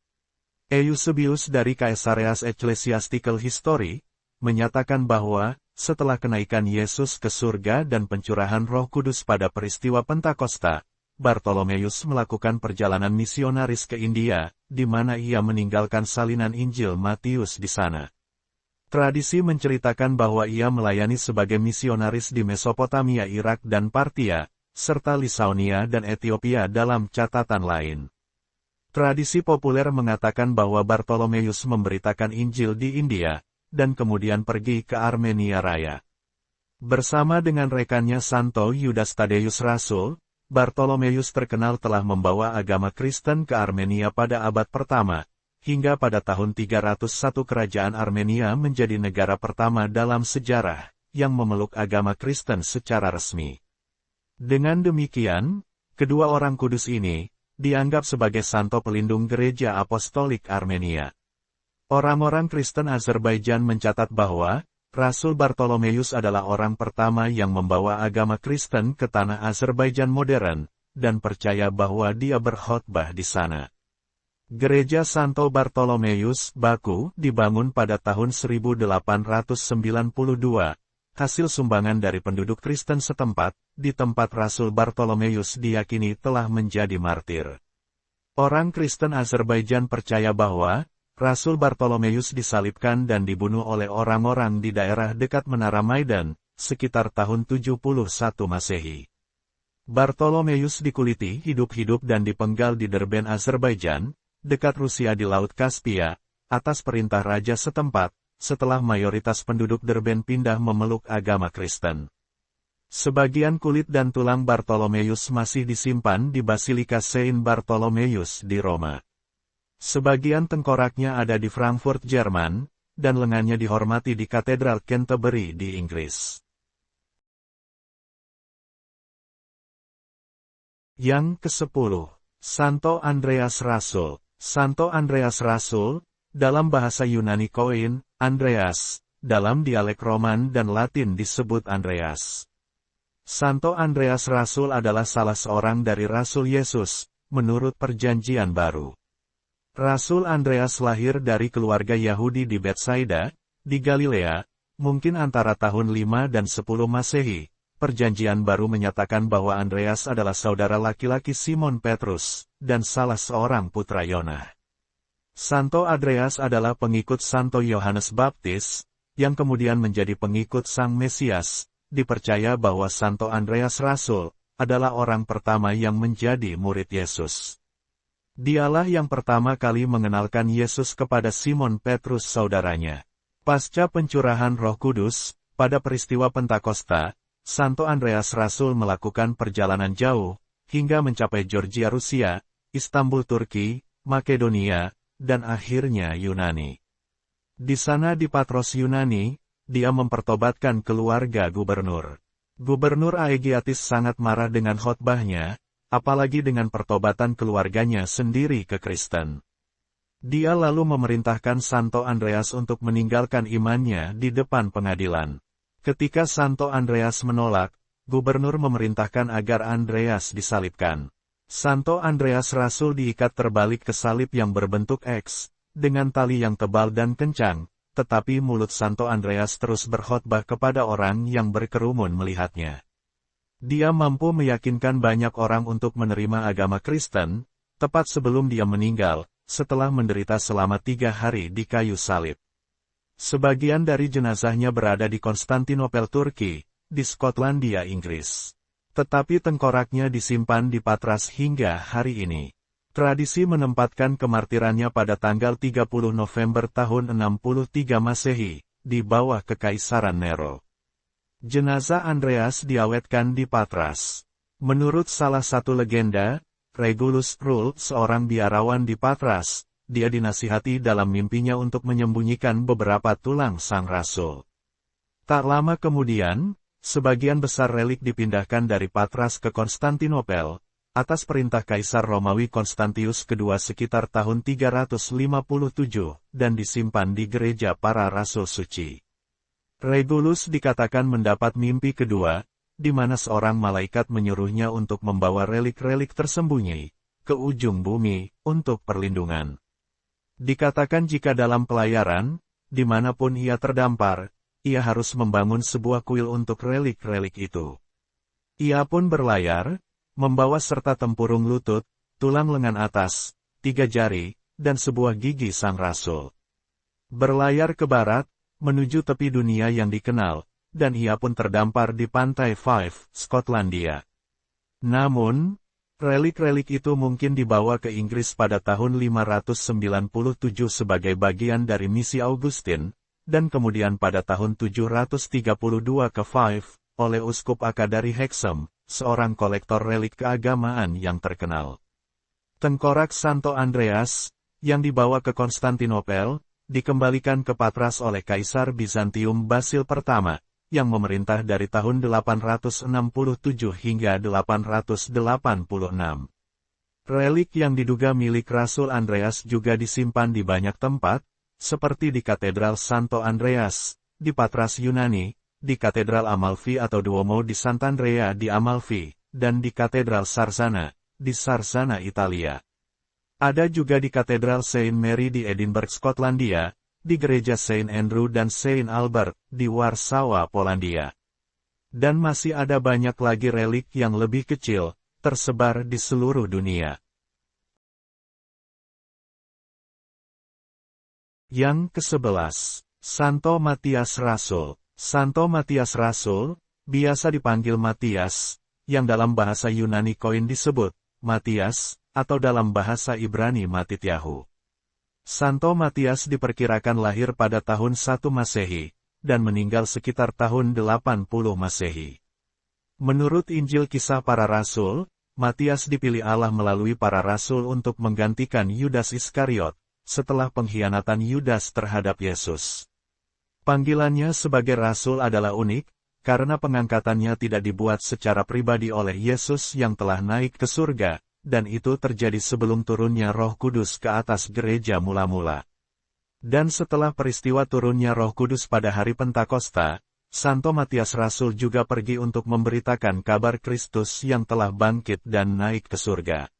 Eusebius dari Caesareas Ecclesiastical History, menyatakan bahwa, setelah kenaikan Yesus ke surga dan pencurahan Roh Kudus pada peristiwa Pentakosta, Bartolomeus melakukan perjalanan misionaris ke India, di mana ia meninggalkan salinan Injil Matius di sana. Tradisi menceritakan bahwa ia melayani sebagai misionaris di Mesopotamia, Irak dan Partia, serta Lisaunia dan Ethiopia dalam catatan lain. Tradisi populer mengatakan bahwa Bartolomeus memberitakan Injil di India, dan kemudian pergi ke Armenia Raya. Bersama dengan rekannya Santo Yudas Tadeus Rasul, Bartolomeus terkenal telah membawa agama Kristen ke Armenia pada abad pertama, hingga pada tahun 301 kerajaan Armenia menjadi negara pertama dalam sejarah, yang memeluk agama Kristen secara resmi. Dengan demikian, kedua orang kudus ini, dianggap sebagai santo pelindung gereja apostolik Armenia. Orang-orang Kristen Azerbaijan mencatat bahwa, Rasul Bartolomeus adalah orang pertama yang membawa agama Kristen ke tanah Azerbaijan modern, dan percaya bahwa dia berkhotbah di sana. Gereja Santo Bartolomeus, Baku, dibangun pada tahun 1892, hasil sumbangan dari penduduk Kristen setempat, di tempat Rasul Bartolomeus diyakini telah menjadi martir. Orang Kristen Azerbaijan percaya bahwa Rasul Bartolomeus disalibkan dan dibunuh oleh orang-orang di daerah dekat Menara Maidan, sekitar tahun 71 Masehi. Bartolomeus dikuliti hidup-hidup dan dipenggal di Derben, Azerbaijan, dekat Rusia di Laut Kaspia, atas perintah raja setempat, setelah mayoritas penduduk Derben pindah memeluk agama Kristen. Sebagian kulit dan tulang Bartolomeus masih disimpan di Basilika Saint Bartolomeus di Roma. Sebagian tengkoraknya ada di Frankfurt, Jerman, dan lengannya dihormati di Katedral Canterbury di Inggris. Yang ke-10. Santo Andreas Rasul. Santo Andreas Rasul, dalam bahasa Yunani koin, Andreas, dalam dialek Roman dan Latin disebut Andreas. Santo Andreas Rasul adalah salah seorang dari Rasul Yesus, menurut Perjanjian Baru. Rasul Andreas lahir dari keluarga Yahudi di Betsaida, di Galilea, mungkin antara tahun 5 dan 10 Masehi. Perjanjian Baru menyatakan bahwa Andreas adalah saudara laki-laki Simon Petrus, dan salah seorang putra Yonah. Santo Andreas adalah pengikut Santo Yohanes Baptis, yang kemudian menjadi pengikut Sang Mesias. Dipercaya bahwa Santo Andreas Rasul adalah orang pertama yang menjadi murid Yesus. Dialah yang pertama kali mengenalkan Yesus kepada Simon Petrus saudaranya. Pasca pencurahan Roh Kudus, pada peristiwa Pentakosta, Santo Andreas Rasul melakukan perjalanan jauh, hingga mencapai Georgia, Rusia, Istanbul, Turki, Makedonia, dan akhirnya Yunani. Di sana di Patros, Yunani, dia mempertobatkan keluarga gubernur. Gubernur Aegiatis sangat marah dengan khotbahnya, apalagi dengan pertobatan keluarganya sendiri ke Kristen. Dia lalu memerintahkan Santo Andreas untuk meninggalkan imannya di depan pengadilan. Ketika Santo Andreas menolak, gubernur memerintahkan agar Andreas disalibkan. Santo Andreas Rasul diikat terbalik ke salib yang berbentuk X, dengan tali yang tebal dan kencang, tetapi mulut Santo Andreas terus berkhotbah kepada orang yang berkerumun melihatnya. Dia mampu meyakinkan banyak orang untuk menerima agama Kristen, tepat sebelum dia meninggal, setelah menderita selama 3 hari di kayu salib. Sebagian dari jenazahnya berada di Konstantinopel, Turki, di Skotlandia, Inggris. Tetapi tengkoraknya disimpan di Patras hingga hari ini. Tradisi menempatkan kemartirannya pada tanggal 30 November tahun 63 Masehi, di bawah Kekaisaran Nero. Jenazah Andreas diawetkan di Patras. Menurut salah satu legenda, Regulus Rul, seorang biarawan di Patras, dia dinasihati dalam mimpinya untuk menyembunyikan beberapa tulang sang rasul. Tak lama kemudian, sebagian besar relik dipindahkan dari Patras ke Konstantinopel, atas perintah Kaisar Romawi Konstantius II sekitar tahun 357, dan disimpan di gereja para rasul suci. Regulus dikatakan mendapat mimpi kedua, di mana seorang malaikat menyuruhnya untuk membawa relik-relik tersembunyi ke ujung bumi, untuk perlindungan. Dikatakan jika dalam pelayaran, dimanapun ia terdampar, ia harus membangun sebuah kuil untuk relik-relik itu. Ia pun berlayar, membawa serta tempurung lutut, tulang lengan atas, 3 jari, dan sebuah gigi sang rasul. Berlayar ke barat, menuju tepi dunia yang dikenal, dan ia pun terdampar di pantai Fife, Skotlandia. Namun, relik-relik itu mungkin dibawa ke Inggris pada tahun 597 sebagai bagian dari misi Augustin, dan kemudian pada tahun 732 ke Fife, oleh Uskup Aka dari Hexham, seorang kolektor relik keagamaan yang terkenal. Tengkorak Santo Andreas, yang dibawa ke Konstantinopel, dikembalikan ke Patras oleh Kaisar Bizantium Basil I, yang memerintah dari tahun 867 hingga 886. Relik yang diduga milik Rasul Andreas juga disimpan di banyak tempat, seperti di Katedral Santo Andreas, di Patras Yunani, di Katedral Amalfi atau Duomo di Sant'Andrea di Amalfi, dan di Katedral Sarzana, di Sarzana, Italia. Ada juga di Katedral Saint Mary di Edinburgh, Skotlandia, di Gereja Saint Andrew dan Saint Albert, di Warsawa, Polandia. Dan masih ada banyak lagi relik yang lebih kecil, tersebar di seluruh dunia. Yang ke-11, Santo Matias Rasul. Santo Matias Rasul, biasa dipanggil Matias, yang dalam bahasa Yunani koin disebut Matias, atau dalam bahasa Ibrani Matityahu. Santo Matias diperkirakan lahir pada tahun 1 Masehi, dan meninggal sekitar tahun 80 Masehi. Menurut Injil Kisah Para Rasul, Matias dipilih Allah melalui para rasul untuk menggantikan Yudas Iskariot, setelah pengkhianatan Yudas terhadap Yesus. Panggilannya sebagai rasul adalah unik, karena pengangkatannya tidak dibuat secara pribadi oleh Yesus yang telah naik ke surga, dan itu terjadi sebelum turunnya Roh Kudus ke atas gereja mula-mula. Dan setelah peristiwa turunnya Roh Kudus pada hari Pentakosta, Santo Matias Rasul juga pergi untuk memberitakan kabar Kristus yang telah bangkit dan naik ke surga.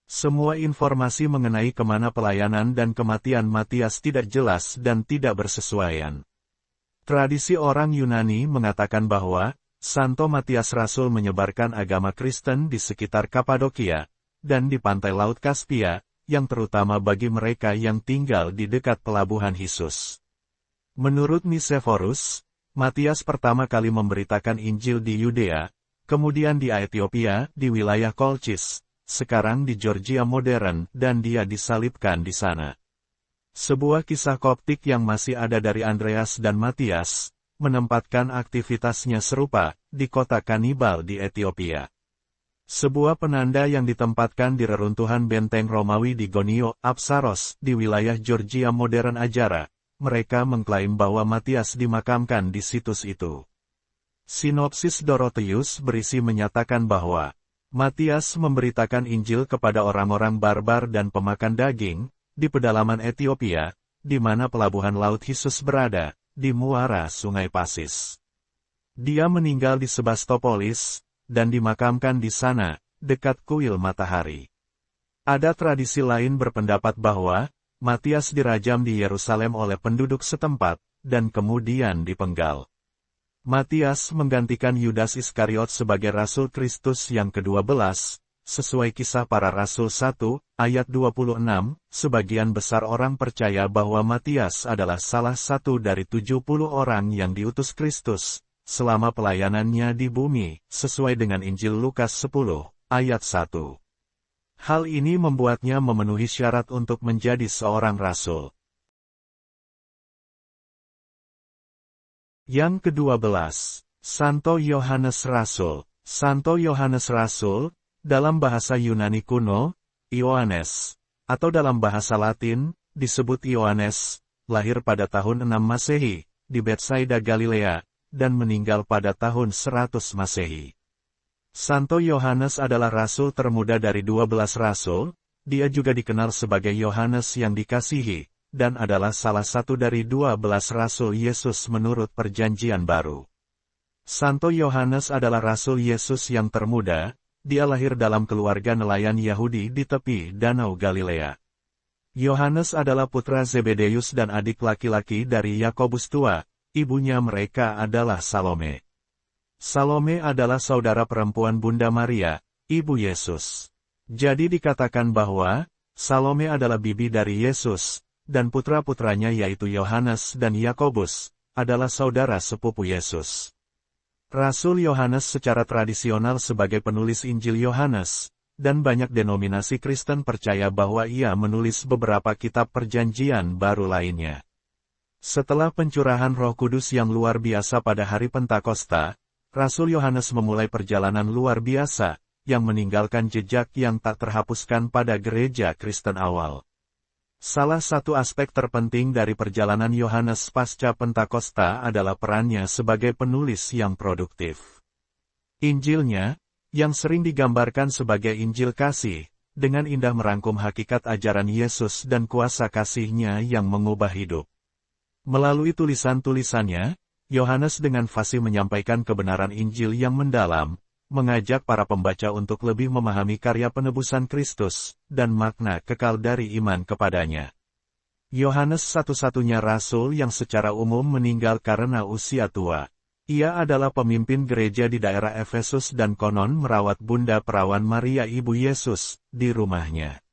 Semua informasi mengenai kemana pelayanan dan kematian Matias tidak jelas dan tidak bersesuaian. Tradisi orang Yunani mengatakan bahwa Santo Matias Rasul menyebarkan agama Kristen di sekitar Kapadokia, dan di pantai Laut Kaspia, yang terutama bagi mereka yang tinggal di dekat pelabuhan Hisus. Menurut Nicephorus, Matias pertama kali memberitakan Injil di Yudea, kemudian di Ethiopia, di wilayah Kolchis, sekarang di Georgia modern, dan dia disalibkan di sana. Sebuah kisah Koptik yang masih ada dari Andreas dan Matias, menempatkan aktivitasnya serupa, di kota kanibal di Ethiopia. Sebuah penanda yang ditempatkan di reruntuhan benteng Romawi di Gonio, Apsaros, di wilayah Georgia modern Ajara. Mereka mengklaim bahwa Matias dimakamkan di situs itu. Sinopsis Dorotheus berisi menyatakan bahwa Matias memberitakan Injil kepada orang-orang barbar dan pemakan daging, di pedalaman Ethiopia, di mana pelabuhan Laut Hisus berada, di muara Sungai Pasis. Dia meninggal di Sebastopolis, dan dimakamkan di sana, dekat kuil matahari. Ada tradisi lain berpendapat bahwa Matias dirajam di Yerusalem oleh penduduk setempat, dan kemudian dipenggal. Matias menggantikan Yudas Iskariot sebagai Rasul Kristus yang ke-12, sesuai Kisah Para Rasul 1, ayat 26, sebagian besar orang percaya bahwa Matias adalah salah satu dari 70 orang yang diutus Kristus, selama pelayanannya di bumi, sesuai dengan Injil Lukas 10, ayat 1. Hal ini membuatnya memenuhi syarat untuk menjadi seorang rasul. Yang ke-12, Santo Yohanes Rasul. Santo Yohanes Rasul, dalam bahasa Yunani kuno, Ioannes, atau dalam bahasa Latin, disebut Ioannes, lahir pada tahun 6 Masehi, di Betsaida Galilea, dan meninggal pada tahun 100 Masehi. Santo Yohanes adalah rasul termuda dari 12 rasul, dia juga dikenal sebagai Yohanes yang dikasihi, dan adalah salah satu dari 12 rasul Yesus menurut Perjanjian Baru. Santo Yohanes adalah rasul Yesus yang termuda, dia lahir dalam keluarga nelayan Yahudi di tepi Danau Galilea. Yohanes adalah putra Zebedeus dan adik laki-laki dari Yakobus tua. Ibunya mereka adalah Salome. Salome adalah saudara perempuan Bunda Maria, ibu Yesus. Jadi dikatakan bahwa Salome adalah bibi dari Yesus, dan putra-putranya yaitu Yohanes dan Yakobus, adalah saudara sepupu Yesus. Rasul Yohanes secara tradisional sebagai penulis Injil Yohanes, dan banyak denominasi Kristen percaya bahwa ia menulis beberapa kitab Perjanjian Baru lainnya. Setelah pencurahan Roh Kudus yang luar biasa pada hari Pentakosta, Rasul Yohanes memulai perjalanan luar biasa, yang meninggalkan jejak yang tak terhapuskan pada gereja Kristen awal. Salah satu aspek terpenting dari perjalanan Yohanes pasca Pentakosta adalah perannya sebagai penulis yang produktif. Injilnya, yang sering digambarkan sebagai Injil kasih, dengan indah merangkum hakikat ajaran Yesus dan kuasa kasih-Nya yang mengubah hidup. Melalui tulisan-tulisannya, Yohanes dengan fasih menyampaikan kebenaran Injil yang mendalam, mengajak para pembaca untuk lebih memahami karya penebusan Kristus, dan makna kekal dari iman kepadanya. Yohanes satu-satunya rasul yang secara umum meninggal karena usia tua. Ia adalah pemimpin gereja di daerah Efesus dan konon merawat Bunda Perawan Maria Ibu Yesus, di rumahnya.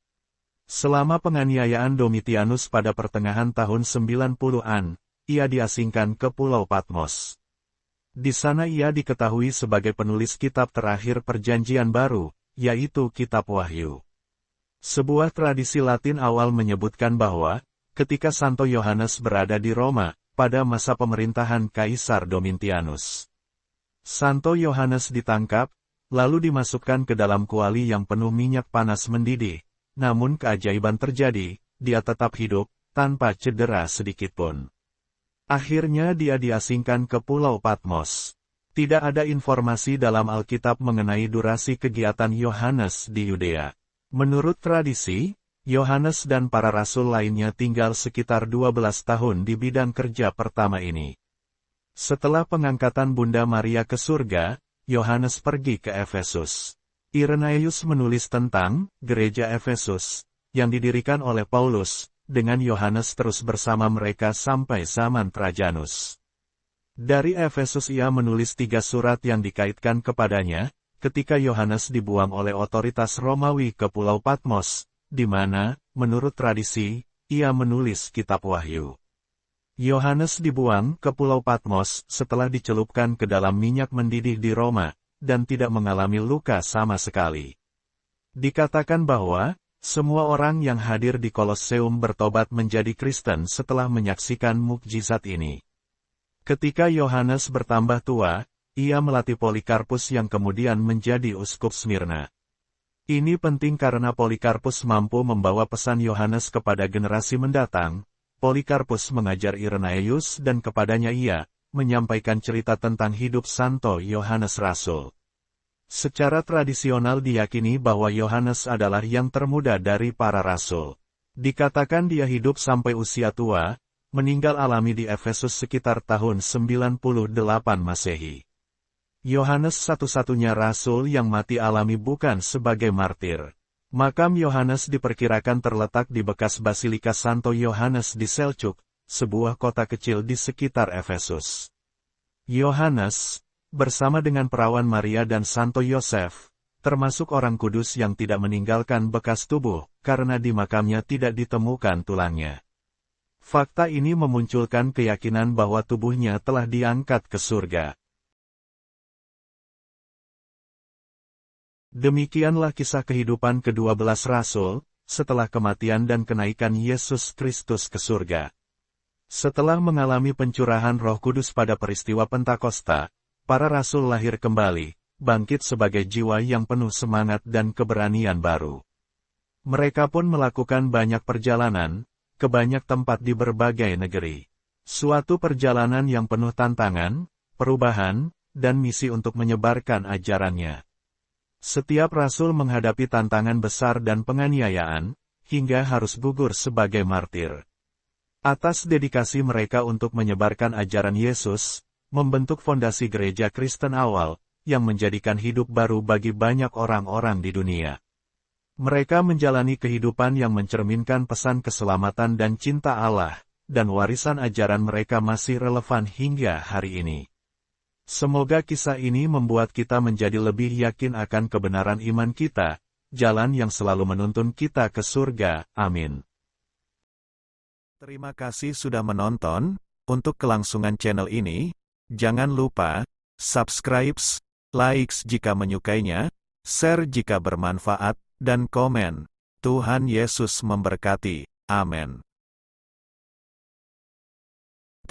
Selama penganiayaan Domitianus pada pertengahan tahun 90-an, ia diasingkan ke Pulau Patmos. Di sana ia diketahui sebagai penulis kitab terakhir Perjanjian Baru, yaitu Kitab Wahyu. Sebuah tradisi Latin awal menyebutkan bahwa, ketika Santo Yohanes berada di Roma, pada masa pemerintahan Kaisar Domitianus, Santo Yohanes ditangkap, lalu dimasukkan ke dalam kuali yang penuh minyak panas mendidih. Namun keajaiban terjadi, dia tetap hidup, tanpa cedera sedikitpun. Akhirnya dia diasingkan ke Pulau Patmos. Tidak ada informasi dalam Alkitab mengenai durasi kegiatan Yohanes di Yudea. Menurut tradisi, Yohanes dan para rasul lainnya tinggal sekitar 12 tahun di bidang kerja pertama ini. Setelah pengangkatan Bunda Maria ke surga, Yohanes pergi ke Efesus. Irenaeus menulis tentang gereja Efesus, yang didirikan oleh Paulus, dengan Yohanes terus bersama mereka sampai zaman Trajanus. Dari Efesus ia menulis 3 surat yang dikaitkan kepadanya, ketika Yohanes dibuang oleh otoritas Romawi ke Pulau Patmos, di mana, menurut tradisi, ia menulis Kitab Wahyu. Yohanes dibuang ke Pulau Patmos setelah dicelupkan ke dalam minyak mendidih di Roma, dan tidak mengalami luka sama sekali. Dikatakan bahwa, semua orang yang hadir di Kolosseum bertobat menjadi Kristen setelah menyaksikan mukjizat ini. Ketika Yohanes bertambah tua, ia melatih Polikarpus yang kemudian menjadi uskup Smyrna. Ini penting karena Polikarpus mampu membawa pesan Yohanes kepada generasi mendatang. Polikarpus mengajar Irenaeus dan kepadanya ia menyampaikan cerita tentang hidup Santo Yohanes Rasul. Secara tradisional diyakini bahwa Yohanes adalah yang termuda dari para rasul. Dikatakan dia hidup sampai usia tua, meninggal alami di Efesus sekitar tahun 98 Masehi. Yohanes satu-satunya rasul yang mati alami bukan sebagai martir. Makam Yohanes diperkirakan terletak di bekas Basilika Santo Yohanes di Selçuk, sebuah kota kecil di sekitar Efesus. Yohanes, bersama dengan perawan Maria dan Santo Yosef, termasuk orang kudus yang tidak meninggalkan bekas tubuh, karena di makamnya tidak ditemukan tulangnya. Fakta ini memunculkan keyakinan bahwa tubuhnya telah diangkat ke surga. Demikianlah kisah kehidupan ke-12 rasul, setelah kematian dan kenaikan Yesus Kristus ke surga. Setelah mengalami pencurahan Roh Kudus pada peristiwa Pentakosta, para rasul lahir kembali, bangkit sebagai jiwa yang penuh semangat dan keberanian baru. Mereka pun melakukan banyak perjalanan, ke banyak tempat di berbagai negeri. Suatu perjalanan yang penuh tantangan, perubahan, dan misi untuk menyebarkan ajarannya. Setiap rasul menghadapi tantangan besar dan penganiayaan, hingga harus gugur sebagai martir. Atas dedikasi mereka untuk menyebarkan ajaran Yesus, membentuk fondasi gereja Kristen awal, yang menjadikan hidup baru bagi banyak orang-orang di dunia. Mereka menjalani kehidupan yang mencerminkan pesan keselamatan dan cinta Allah, dan warisan ajaran mereka masih relevan hingga hari ini. Semoga kisah ini membuat kita menjadi lebih yakin akan kebenaran iman kita, jalan yang selalu menuntun kita ke surga. Amin. Terima kasih sudah menonton. Untuk kelangsungan channel ini, jangan lupa subscribe, like jika menyukainya, share jika bermanfaat, dan komen. Tuhan Yesus memberkati. Amin.